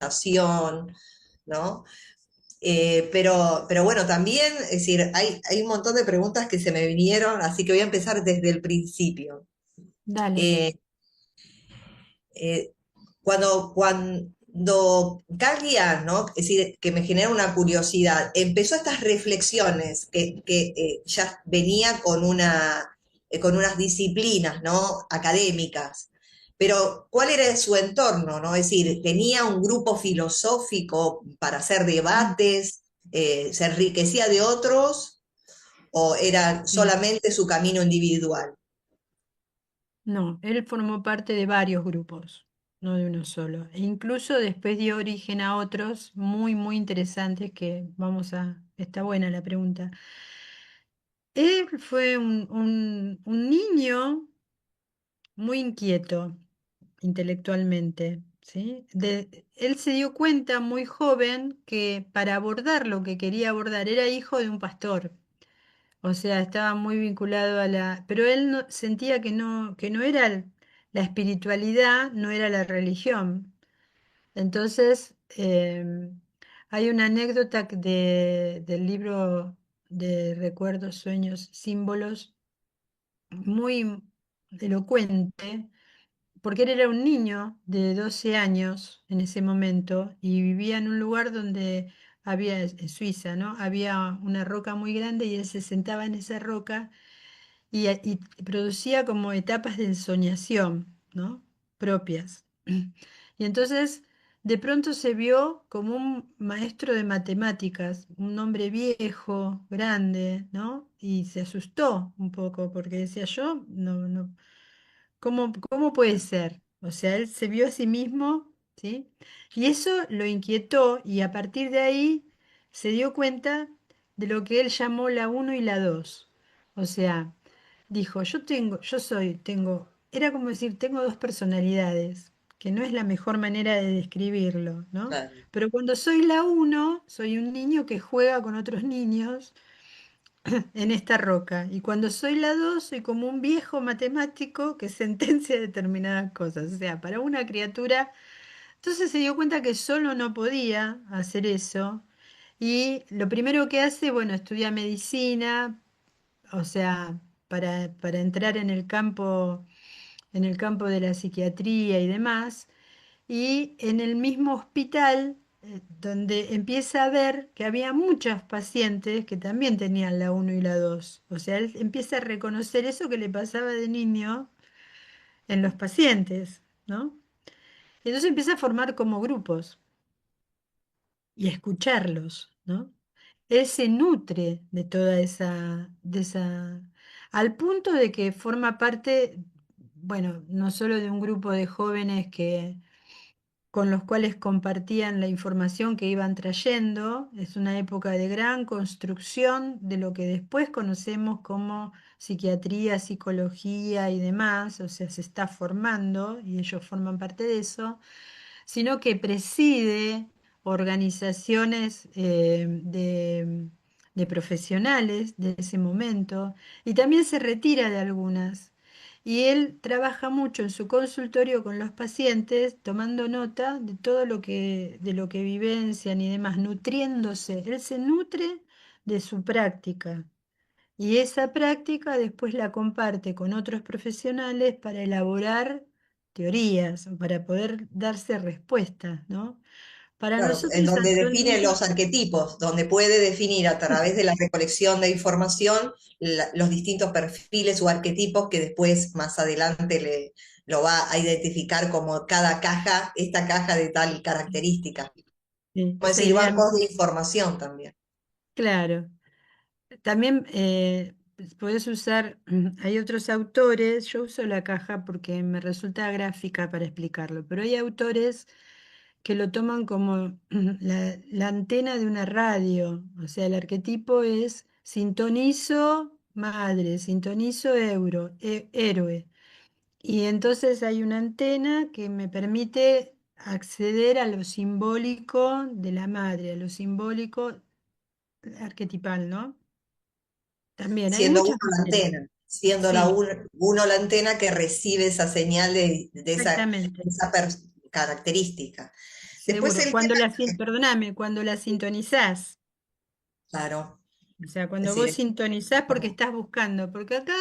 acción, ¿no? Pero bueno, también, es decir, hay un montón de preguntas que se me vinieron, así que voy a empezar desde el principio. Dale. Eh, eh, cuando Cagliari, ¿no? Es decir, que me genera una curiosidad, empezó estas reflexiones que ya venía con unas disciplinas, ¿no? Académicas. Pero, ¿cuál era su entorno, no? Es decir, ¿tenía un grupo filosófico para hacer Mm, debates? ¿Se enriquecía de otros? ¿O era sí. solamente su camino individual? No, él formó parte de varios grupos, no de uno solo. E incluso después dio origen a otros muy, muy interesantes que vamos a. Está buena la pregunta. Él fue un niño muy inquieto. intelectualmente, ¿sí? Él se dio cuenta muy joven que para abordar lo que quería abordar era hijo de un pastor. O sea, estaba muy vinculado a la... Pero él sentía que no era la espiritualidad, no era la religión. Entonces, hay una anécdota del libro de recuerdos, sueños, símbolos, muy elocuente, porque él era un niño de 12 años en ese momento y vivía en un lugar donde había, en Suiza, ¿no? Había una roca muy grande y él se sentaba en esa roca y producía como etapas de ensoñación, ¿no? Propias. Y entonces de pronto se vio como un maestro de matemáticas, un hombre viejo, grande, ¿no? Y se asustó un poco porque decía yo, no, ¿cómo puede ser? O sea, él se vio a sí mismo, ¿sí? Y eso lo inquietó y a partir de ahí se dio cuenta de lo que él llamó la uno y la 2. O sea, dijo, era como decir, tengo dos personalidades, que no es la mejor manera de describirlo, ¿no? Claro. Pero cuando soy la uno, soy un niño que juega con otros niños en esta roca. Y cuando soy la 2 soy como un viejo matemático que sentencia determinadas cosas. O sea, para una criatura, entonces se dio cuenta que solo no podía hacer eso. Y lo primero que hace, bueno, estudia medicina, o sea, para entrar en el campo de la psiquiatría y demás. Y en el mismo hospital, donde empieza a ver que había muchos pacientes que también tenían la uno y la 2. O sea, él empieza a reconocer eso que le pasaba de niño en los pacientes, ¿no? Y entonces empieza a formar como grupos y a escucharlos, ¿no? Él se nutre de toda al punto de que forma parte, bueno, no solo de un grupo de jóvenes con los cuales compartían la información que iban trayendo. Es una época de gran construcción de lo que después conocemos como psiquiatría, psicología y demás, o sea, se está formando y ellos forman parte de eso, sino que preside organizaciones de profesionales de ese momento y también se retira de algunas. Y él trabaja mucho en su consultorio con los pacientes, tomando nota de todo de lo que vivencian y demás, nutriéndose. Él se nutre de su práctica. Y esa práctica después la comparte con otros profesionales para elaborar teorías o para poder darse respuestas, ¿no? Para Claro, en nosotros donde define actualmente, los arquetipos, donde puede definir a través de la recolección de información los distintos perfiles o arquetipos que después, más adelante, lo va a identificar como cada caja, esta caja de tal característica. Como decir, sería, bancos de información también. claro, también puedes usar, hay otros autores, yo uso la caja porque me resulta gráfica para explicarlo, pero hay autores que lo toman como la antena de una radio, o sea, el arquetipo es sintonizo madre, sintonizo héroe, y entonces hay una antena que me permite acceder a lo simbólico de la madre, a lo simbólico arquetipal, ¿no? También hay Siendo uno muchas la maneras. antena, siendo Sí, uno la antena que recibe esa señal exactamente, esa característica. Después seguro. el tema, Perdóname, cuando la sintonizás. claro, O sea, es cuando vos decir, sintonizás porque estás buscando, porque acá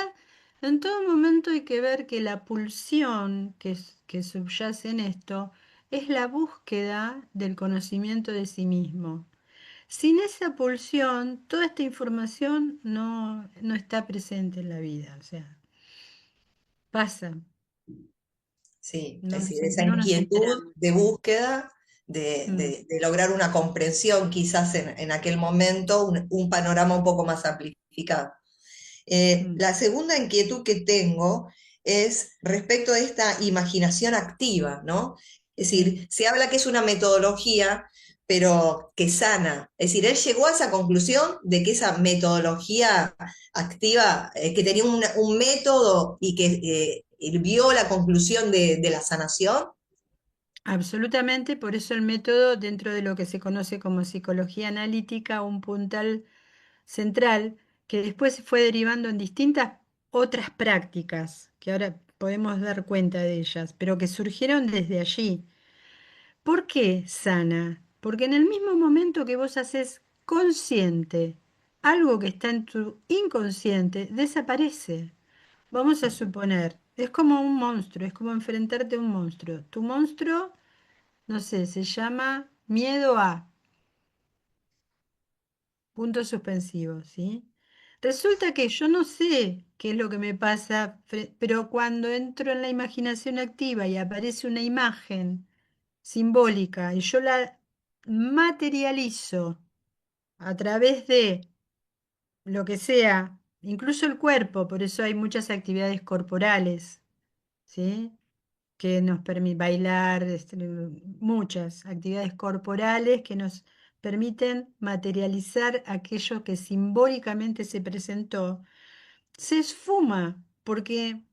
en todo momento hay que ver que la pulsión que subyace en esto es la búsqueda del conocimiento de sí mismo. Sin esa pulsión, toda esta información no está presente en la vida, o sea, pasa, sí, no es nos, decir, esa no nos inquietud enteramos. de búsqueda, Mm, de lograr una comprensión quizás en aquel momento, un panorama un poco más amplificado. mm, La segunda inquietud que tengo es respecto de esta imaginación activa, ¿no? Es mm, decir, se habla que es una metodología, pero que sana. Es decir, él llegó a esa conclusión de que esa metodología activa, que tenía un método y que vio la conclusión de la sanación. Absolutamente, por eso el método, dentro de lo que se conoce como psicología analítica, un puntal central, que después se fue derivando en distintas otras prácticas, que ahora podemos dar cuenta de ellas, pero que surgieron desde allí. ¿Por qué sana? Porque en el mismo momento que vos haces consciente algo que está en tu inconsciente, desaparece. Vamos a suponer, es como un monstruo, es como enfrentarte a un monstruo. Tu monstruo, no sé, se llama miedo a, punto suspensivo, ¿sí? Resulta que yo no sé qué es lo que me pasa, pero cuando entro en la imaginación activa y aparece una imagen simbólica y yo la materializo a través de lo que sea, incluso el cuerpo, por eso hay muchas actividades corporales, ¿sí? Que nos permiten bailar, muchas actividades corporales que nos permiten materializar aquello que simbólicamente se presentó, se esfuma, porque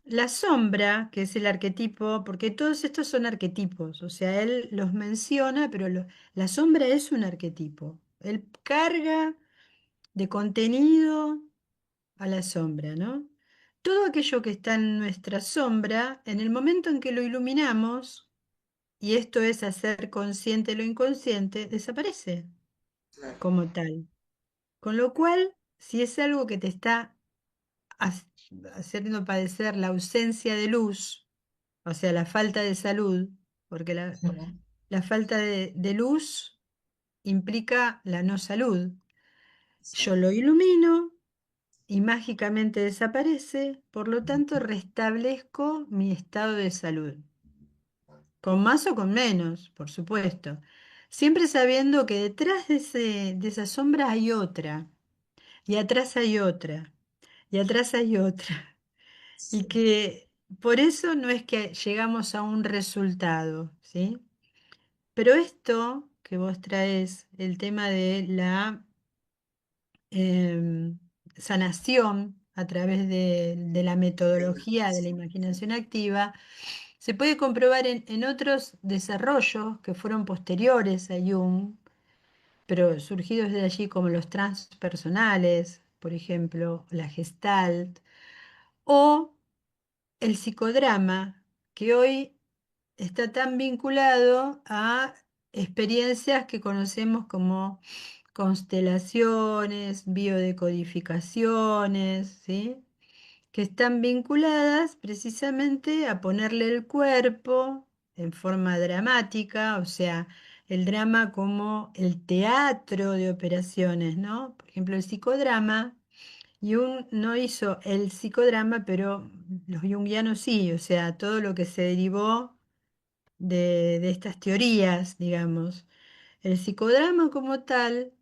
la sombra, que es el arquetipo, porque todos estos son arquetipos, o sea, él los menciona, pero la sombra es un arquetipo. Él carga de contenido a la sombra, ¿no? Todo aquello que está en nuestra sombra, en el momento en que lo iluminamos, y esto es hacer consciente lo inconsciente, desaparece como tal. Con lo cual, si es algo que te está hac- haciendo padecer la ausencia de luz, o sea, la falta de salud, porque Ujú. la falta de luz implica la no salud. Yo Exacto. lo ilumino y mágicamente desaparece, por lo tanto restablezco mi estado de salud, con más o con menos, por supuesto, siempre sabiendo que detrás de esa sombra hay otra, y atrás hay otra, y atrás hay otra, y Sí. que por eso no es que llegamos a un resultado, ¿sí? Pero esto que vos traes, el tema de la em, sanación a través de la metodología de la imaginación activa, se puede comprobar en otros desarrollos que fueron posteriores a Jung, pero surgidos de allí como los transpersonales, por ejemplo, la Gestalt, o el psicodrama, que hoy está tan vinculado a experiencias que conocemos como constelaciones, biodecodificaciones, ¿sí? Que están vinculadas precisamente a ponerle el cuerpo en forma dramática, o sea, el drama como el teatro de operaciones, ¿no? Por ejemplo, el psicodrama. Jung no hizo el psicodrama, pero los jungianos sí, o sea, todo lo que se derivó de estas teorías, digamos. El psicodrama como tal,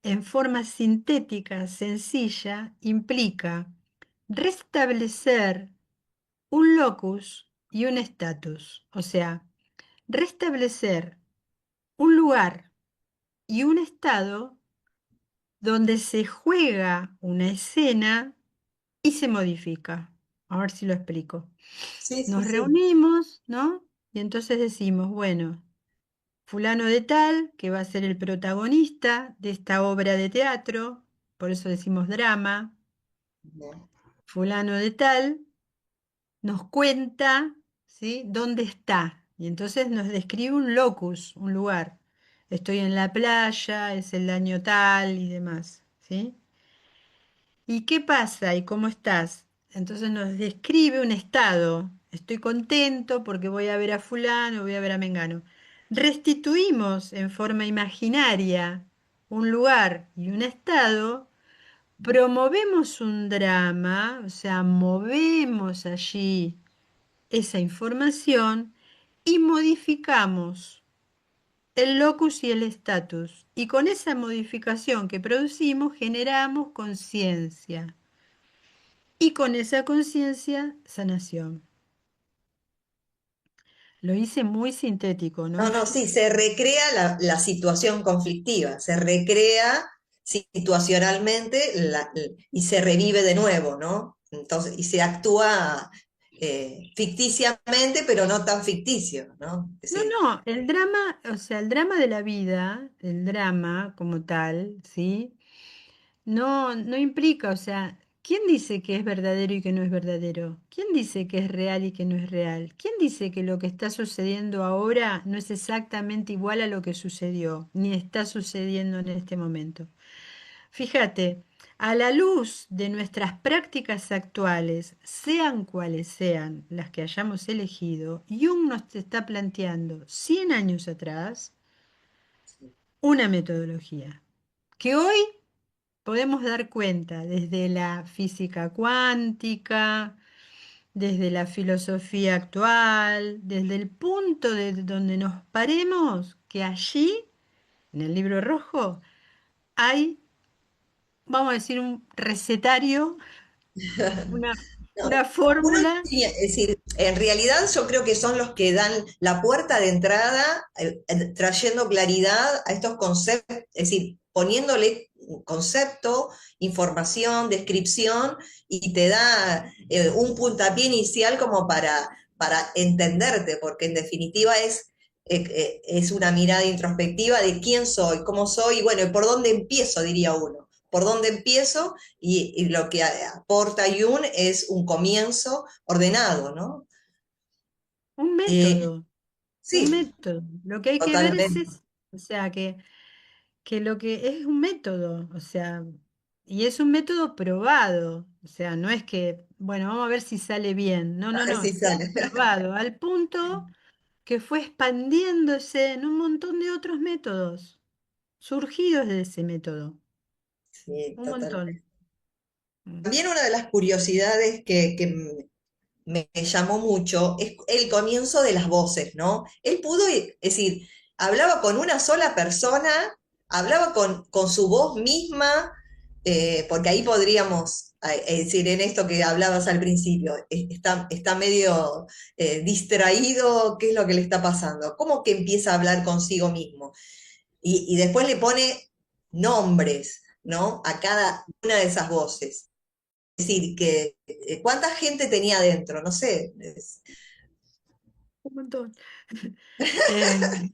en forma sintética, sencilla, implica restablecer un locus y un status, o sea, restablecer un lugar y un estado donde se juega una escena y se modifica. A ver si lo explico. Sí, sí, Nos sí. reunimos, ¿no? Y entonces decimos, bueno, fulano de tal, que va a ser el protagonista de esta obra de teatro, por eso decimos drama, Bien. fulano de tal, nos cuenta, ¿sí? ¿Dónde está? Y entonces nos describe un locus, un lugar. Estoy en la playa, es el año tal y demás, ¿sí? ¿Y qué pasa? ¿Y cómo estás? Entonces nos describe un estado. Estoy contento porque voy a ver a fulano, voy a ver a Mengano. Restituimos en forma imaginaria un lugar y un estado, promovemos un drama, o sea, movemos allí esa información y modificamos el locus y el status. Y con esa modificación que producimos generamos conciencia. Y con esa conciencia, sanación. Lo hice muy sintético, No, ¿no? no, sí, se recrea la situación conflictiva, se recrea situacionalmente y se revive de nuevo, ¿no? Entonces, y se actúa. ficticiamente, pero no tan ficticio, ¿no? Es No, decir, no, el drama, o sea, el drama de la vida, el drama como tal, ¿sí? No implica, o sea, ¿quién dice que es verdadero y que no es verdadero? ¿Quién dice que es real y que no es real? ¿Quién dice que lo que está sucediendo ahora no es exactamente igual a lo que sucedió, ni está sucediendo en este momento? Fíjate, a la luz de nuestras prácticas actuales, sean cuales sean las que hayamos elegido, Jung nos está planteando 100 años atrás una metodología que hoy podemos dar cuenta desde la física cuántica, desde la filosofía actual, desde el punto de donde nos paremos, que allí, en el libro rojo, hay, vamos a decir, un recetario, una, no, una uno fórmula. es decir, en realidad yo creo que son los que dan la puerta de entrada, trayendo claridad a estos conceptos, es decir, poniéndole concepto, información, descripción, y te da un puntapié inicial como para entenderte, porque en definitiva es una mirada introspectiva de quién soy, cómo soy, y bueno, y por dónde empiezo, diría uno. ¿Por dónde empiezo? Y lo que aporta Jung es un comienzo ordenado, ¿no? Un Eh, método, un sí, método. Lo que hay que ver es totalmente. eso. O sea, que lo que es un método, o sea, y es un método probado, o sea, no es que, bueno, vamos a ver si sale bien, no, A no, ver no, si está sale. probado al punto que fue expandiéndose en un montón de otros métodos, surgidos de ese método, Sí, un montón. totalmente. Mm. También una de las curiosidades que me llamó mucho es el comienzo de las voces, ¿no? Él pudo, es decir, hablaba con una sola persona, hablaba con su voz misma, porque ahí podríamos decir en esto que hablabas al principio, está medio distraído, ¿qué es lo que le está pasando? ¿Cómo que empieza a hablar consigo mismo? Y después le pone nombres, ¿no? A cada una de esas voces. Es decir, que cuánta gente tenía adentro, no sé. Un montón. Eh,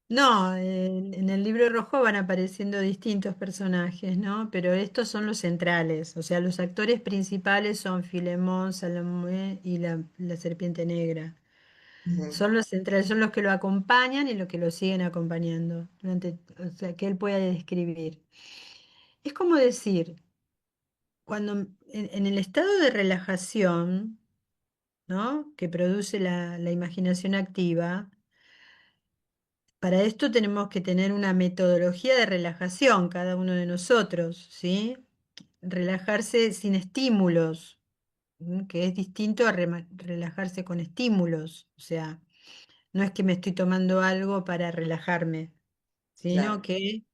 no, en el libro rojo van apareciendo distintos personajes, ¿no? Pero estos son los centrales, o sea, los actores principales son Filemón, Salomé y la serpiente negra. Ujú, Son los centrales, son los que lo acompañan y los que lo siguen acompañando, o sea, que él pueda describir. Es como decir, cuando en el estado de relajación, ¿no? Que produce la imaginación activa, para esto tenemos que tener una metodología de relajación, cada uno de nosotros, ¿sí? Relajarse sin estímulos, que es distinto a relajarse con estímulos. O sea, no es que me estoy tomando algo para relajarme, sino claro, que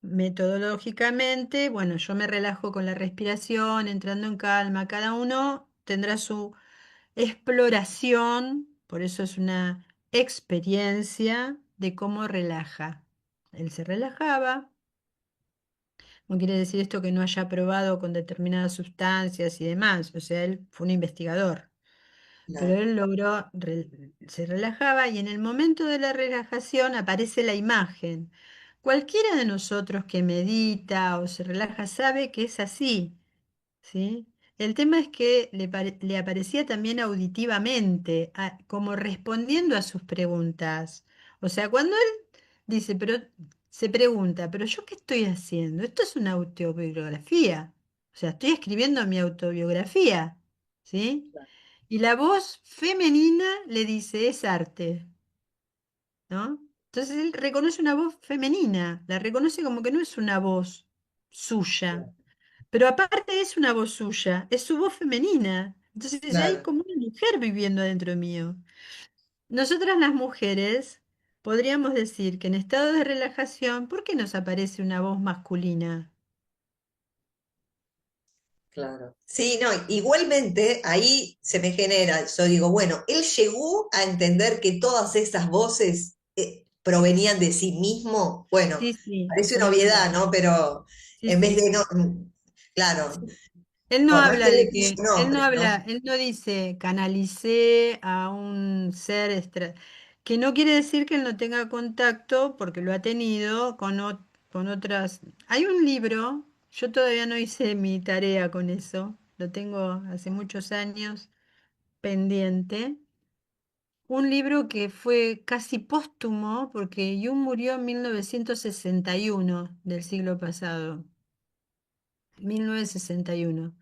metodológicamente, bueno, yo me relajo con la respiración, entrando en calma. Cada uno tendrá su exploración, por eso es una experiencia de cómo relaja. Él se relajaba, no quiere decir esto que no haya probado con determinadas sustancias y demás, o sea, él fue un investigador, pero claro, él logró, se relajaba y en el momento de la relajación aparece la imagen. Cualquiera de nosotros que medita o se relaja sabe que es así. ¿Sí? El tema es que le aparecía también auditivamente, como respondiendo a sus preguntas. O sea, cuando él dice, pero se pregunta, ¿pero yo qué estoy haciendo? Esto es una autobiografía. O sea, estoy escribiendo mi autobiografía, ¿sí? Y la voz femenina le dice, es arte, ¿no? Entonces él reconoce una voz femenina, la reconoce como que no es una voz suya. Pero aparte es una voz suya, es su voz femenina. Entonces hay claro, como una mujer viviendo adentro mío. Nosotras las mujeres podríamos decir que en estado de relajación, ¿por qué nos aparece una voz masculina? claro. Sí, no, igualmente ahí se me genera, yo digo, bueno, él llegó a entender que todas esas voces provenían de sí mismo. Bueno, Sí, sí, parece una obvio. obviedad, ¿no? Pero Sí, en vez sí. de no, claro, Él no Por más que habla le de puso que, él no nombre, habla, ¿no? él no dice canalicé a un ser que no quiere decir que él no tenga contacto, porque lo ha tenido con otras. Hay un libro, yo todavía no hice mi tarea con eso, lo tengo hace muchos años pendiente. Un libro que fue casi póstumo, porque Jung murió en 1961 del siglo pasado, 1961.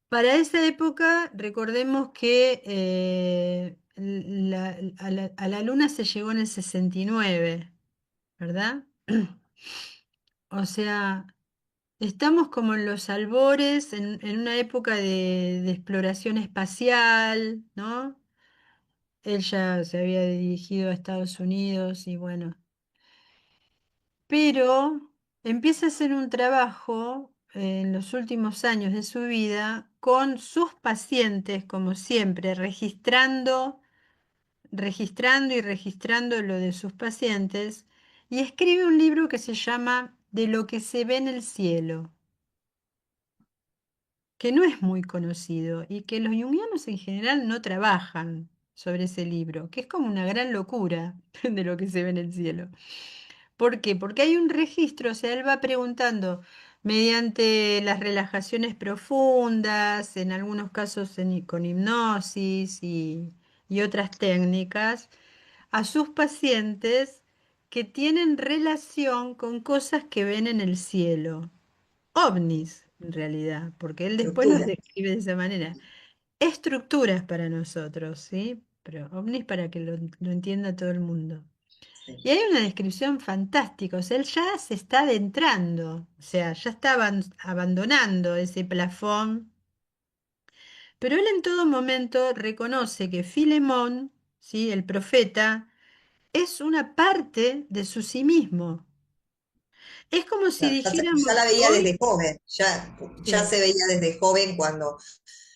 Para esa época, recordemos que a la Luna se llegó en el 69, ¿verdad? O sea, estamos como en los albores, en una época de exploración espacial, ¿no? Él ya se había dirigido a Estados Unidos y bueno, pero empieza a hacer un trabajo en los últimos años de su vida con sus pacientes, como siempre, registrando y registrando lo de sus pacientes, y escribe un libro que se llama De lo que se ve en el cielo, que no es muy conocido y que los junguianos en general no trabajan sobre ese libro, que es como una gran locura de lo que se ve en el cielo. ¿Por qué? Porque hay un registro, o sea, él va preguntando mediante las relajaciones profundas, en algunos casos con hipnosis y otras técnicas, a sus pacientes que tienen relación con cosas que ven en el cielo, ovnis en realidad, porque él después los Estructura. describe de esa manera. Estructuras para nosotros, ¿sí? Pero ovnis para que lo entienda todo el mundo. Sí. Y hay una descripción fantástica, o sea, él ya se está adentrando, o sea, ya está abandonando ese plafón, pero él en todo momento reconoce que Filemón, ¿sí? El profeta, es una parte de su sí mismo. Es como si Claro, ya la dijéramos veía hoy, desde joven, ya sí, se veía desde joven cuando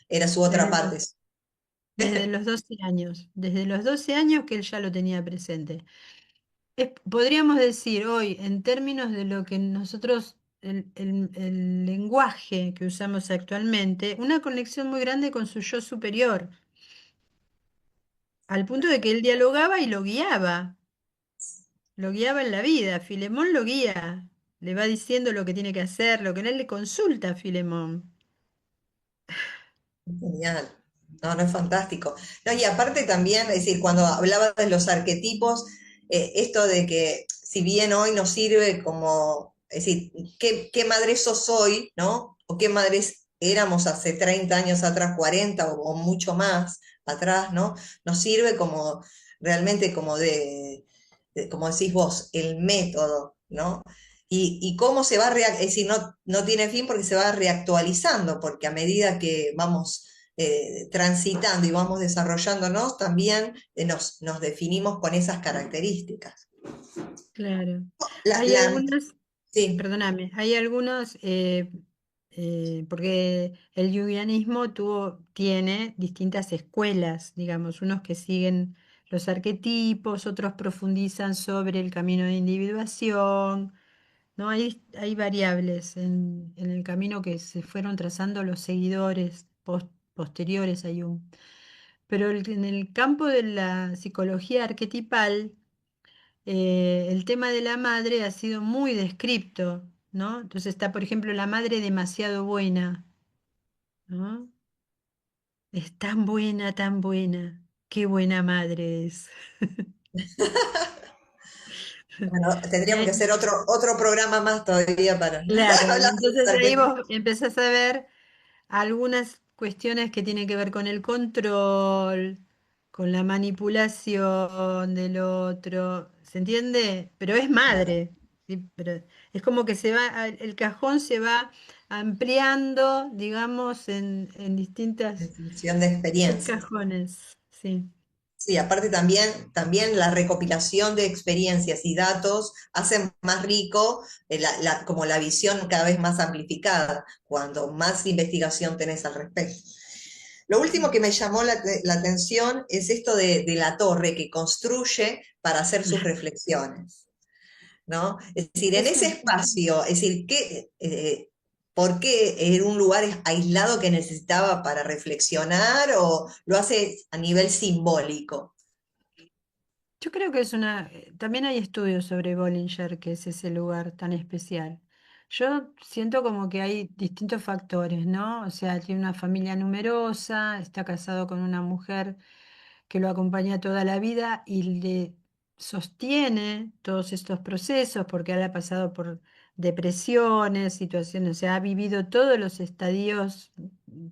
era su otra desde parte. desde los 12 años que él ya lo tenía presente. Podríamos decir hoy, en términos de lo que nosotros, el lenguaje que usamos actualmente, una conexión muy grande con su yo superior, al punto de que él dialogaba y lo guiaba en la vida. Filemón lo guía, le va diciendo lo que tiene que hacer, lo que él le consulta a Filemón. Genial. No, no es fantástico. No, y aparte también, es decir, cuando hablaba de los arquetipos, esto de que si bien hoy nos sirve como, es decir, ¿qué madres sos hoy, ¿no? O qué madres éramos hace 30 años atrás, 40 o mucho más atrás, ¿no? Nos sirve como realmente como como decís vos, el método, ¿no? Y cómo se va, es decir, no tiene fin porque se va reactualizando, porque a medida que vamos transitando y vamos desarrollándonos, también nos definimos con esas características. Claro. La, Hay la- algunas, sí, perdóname, hay algunos, porque el yugianismo tiene distintas escuelas, digamos, unos que siguen los arquetipos, otros profundizan sobre el camino de individuación, ¿no? Hay variables en el camino que se fueron trazando los seguidores posteriores a Jung. Pero en el campo de la psicología arquetipal, el tema de la madre ha sido muy descripto, ¿no? Entonces está, por ejemplo, la madre demasiado buena, ¿no? Es tan buena, qué buena madre es. bueno, Y tendríamos que hacer otro programa más todavía para claro, y hablar de los entonces ahí arquetipos. vos empezás a ver algunas cuestiones que tienen que ver con el control, con la manipulación del otro, ¿se entiende? Pero es madre, ¿sí? Pero es como que el cajón se va ampliando, digamos, en En distintas función de experiencias. subcajones, sí, Sí, aparte también la recopilación de experiencias y datos hacen más rico como la visión cada vez más amplificada, cuando más investigación tenés al respecto. Lo último que me llamó la atención es esto de la torre que construye para hacer sus reflexiones, ¿no? Es decir, en ese Eso, espacio, es decir, ¿Por qué era un lugar aislado que necesitaba para reflexionar o lo hace a nivel simbólico? Yo creo que también hay estudios sobre Bollinger, que es ese lugar tan especial. Yo siento como que hay distintos factores, ¿no? O sea, tiene una familia numerosa, está casado con una mujer que lo acompaña toda la vida y le sostiene todos estos procesos porque él ha pasado por depresiones, situaciones, o sea, ha vivido todos los estadios,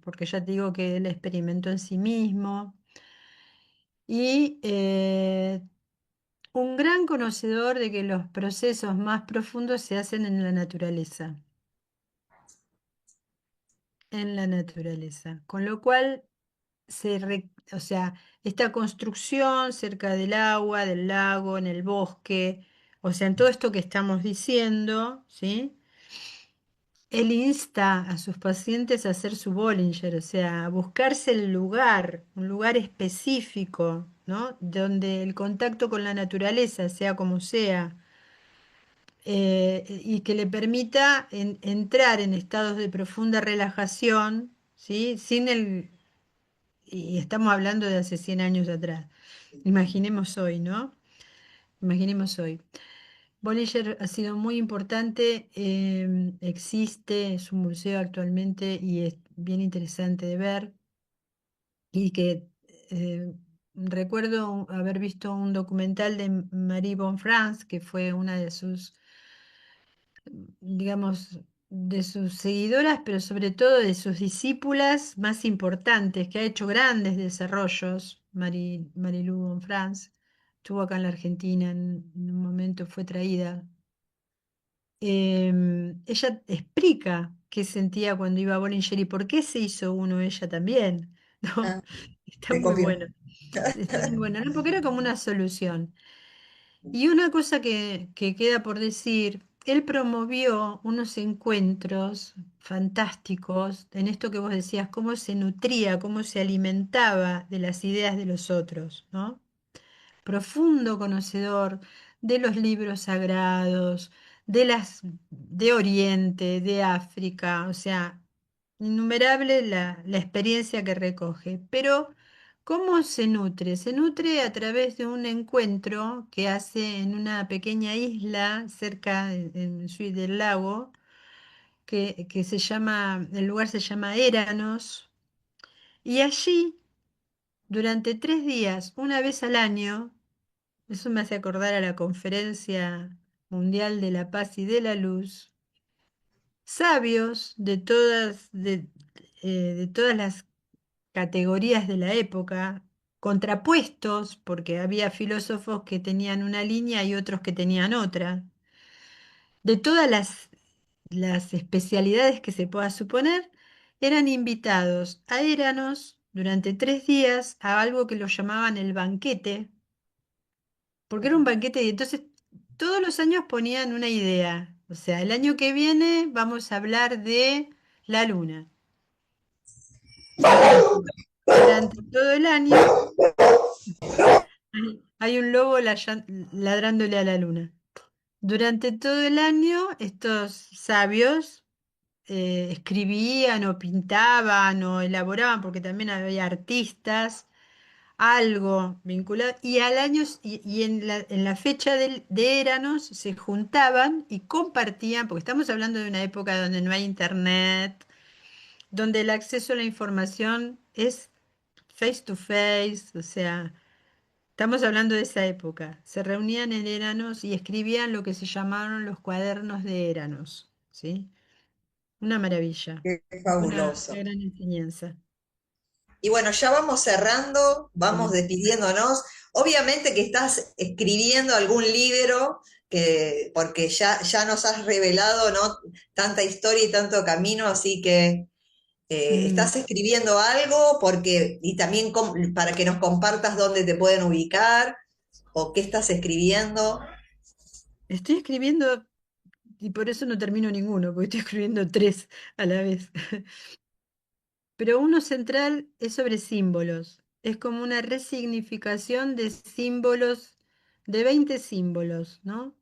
porque ya te digo que él experimentó en sí mismo. Y un gran conocedor de que los procesos más profundos se hacen en la naturaleza, con lo cual o sea, esta construcción cerca del agua, del lago, en el bosque, o sea, en todo esto que estamos diciendo, ¿sí? Él insta a sus pacientes a hacer su Bollinger, o sea, a buscarse el lugar, un lugar específico, ¿no? Donde el contacto con la naturaleza, sea como sea, y que le permita entrar en estados de profunda relajación, ¿sí? Y estamos hablando de hace 100 años atrás. Imaginemos hoy, ¿no? Imaginemos hoy. Bollinger ha sido muy importante, existe, es un museo actualmente y es bien interesante de ver. Y que recuerdo haber visto un documental de Marie Bonfrance, que fue una de sus, digamos, de sus seguidoras, pero sobre todo de sus discípulas más importantes, que ha hecho grandes desarrollos, Marie-Lou Bonfrance. Estuvo acá en la Argentina, en un momento fue traída. Ella explica qué sentía cuando iba a Bollinger y por qué se hizo uno ella también, ¿no? Ah, Está te muy copio. bueno. Está muy bueno, ¿no? Porque era como una solución. Y una cosa que queda por decir, él promovió unos encuentros fantásticos en esto que vos decías, cómo se nutría, cómo se alimentaba de las ideas de los otros, ¿no? Profundo conocedor de los libros sagrados, de Oriente, de África, o sea, innumerable la experiencia que recoge. Pero, ¿cómo se nutre? Se nutre a través de un encuentro que hace en una pequeña isla cerca del lago, que se llama, el lugar se llama Éranos, y allí, durante 3 días, una vez al año, eso me hace acordar a la Conferencia Mundial de la Paz y de la Luz. Sabios de todas las categorías de la época, contrapuestos, porque había filósofos que tenían una línea y otros que tenían otra, de todas las especialidades que se pueda suponer, eran invitados a Éranos durante 3 días a algo que lo llamaban el banquete, porque era un banquete y entonces todos los años ponían una idea. O sea, el año que viene vamos a hablar de la luna. Entonces, durante todo el año hay un lobo ladrándole a la luna. Durante todo el año, estos sabios escribían o pintaban o elaboraban, porque también había artistas, algo vinculado, y al año y en la fecha de Éranos se juntaban y compartían, porque estamos hablando de una época donde no hay internet, donde el acceso a la información es face to face, o sea, estamos hablando de esa época. Se reunían en Éranos y escribían lo que se llamaron los cuadernos de Éranos, ¿sí? Una maravilla, Qué una fabuloso. gran enseñanza. Y bueno, ya vamos cerrando, vamos Sí. despidiéndonos. Obviamente que estás escribiendo algún libro, porque ya nos has revelado, ¿no? Tanta historia y tanto camino, así que Mm. estás escribiendo algo y también para que nos compartas dónde te pueden ubicar o qué estás escribiendo. Estoy escribiendo y por eso no termino ninguno, porque estoy escribiendo tres a la vez. Pero uno central es sobre símbolos. Es como una resignificación de símbolos, de 20 símbolos, ¿no?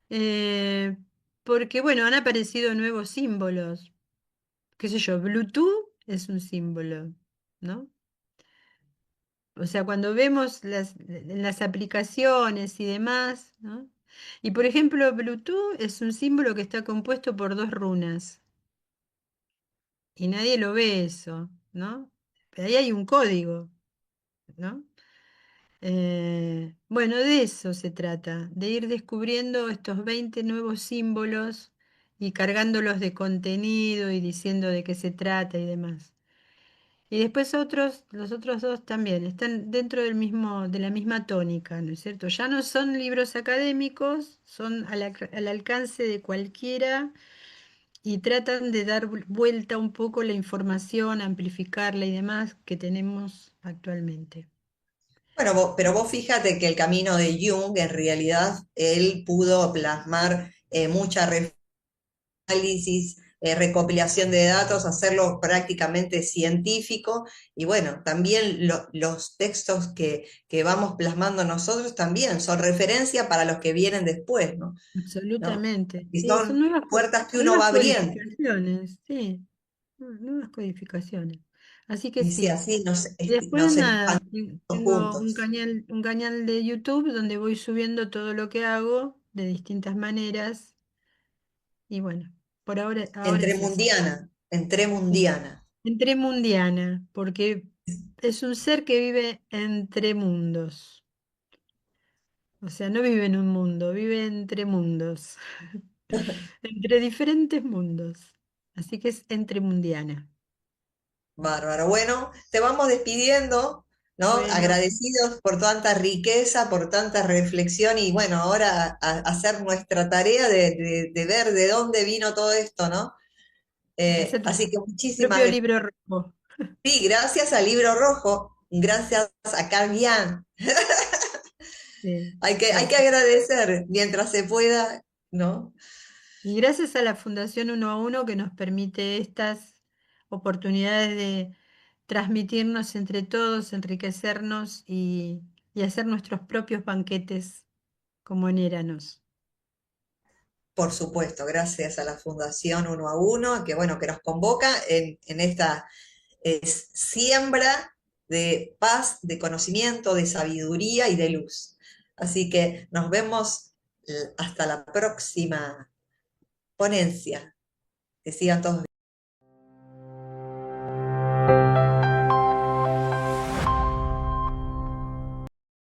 Eh, Porque, bueno, han aparecido nuevos símbolos. qué sé yo, Bluetooth es un símbolo, ¿no? O sea, cuando vemos las aplicaciones y demás, ¿no? Y por ejemplo, Bluetooth es un símbolo que está compuesto por dos runas y nadie lo ve eso, ¿no? Pero ahí hay un código, ¿no? Bueno, de eso se trata, de ir descubriendo estos 20 nuevos símbolos y cargándolos de contenido y diciendo de qué se trata y demás. Y después otros, los otros dos también están dentro del mismo, de la misma tónica, ¿no es cierto? Ya no son libros académicos, son al alcance de cualquiera y tratan de dar vuelta un poco la información, amplificarla y demás que tenemos actualmente. Bueno, pero vos fíjate que el camino de Jung, en realidad, él pudo plasmar mucha análisis, recopilación de datos, hacerlo prácticamente científico. Y bueno, también los textos que vamos plasmando nosotros también son referencia para los que vienen después, ¿no? ¿No? Absolutamente. Y Sí, son son puertas que son uno nuevas va abriendo. codificaciones, sí, nuevas codificaciones. Así que Y sí, sí. así Y después nos nada, expandimos tengo juntos. un canal de YouTube donde voy subiendo todo lo que hago de distintas maneras. Y bueno, ahora es eso. Entre Sí. mundiana. Entre mundiana, porque es un ser que vive entre mundos. O sea, no vive en un mundo, vive entre mundos. Entre diferentes mundos. Así que es entremundiana. Bárbaro. Bueno, te vamos despidiendo, ¿no? Bueno, Agradecidos por tanta riqueza, por tanta reflexión y bueno, ahora hacer nuestra tarea de ver de dónde vino todo esto, ¿no? hacer Así que tu propio muchísimas libro rojo. sí, gracias al Libro Rojo, gracias a Carl. Sí, Hay que gracias. agradecer mientras se pueda, ¿no? Y gracias a la Fundación Uno a Uno que nos permite estas oportunidades de transmitirnos entre todos, enriquecernos y hacer nuestros propios banquetes como enéranos. Por supuesto, gracias a la Fundación Uno a Uno, que bueno, que nos convoca en esta siembra de paz, de conocimiento, de sabiduría y de luz. Así que nos vemos hasta la próxima ponencia. Que sigan todos bien.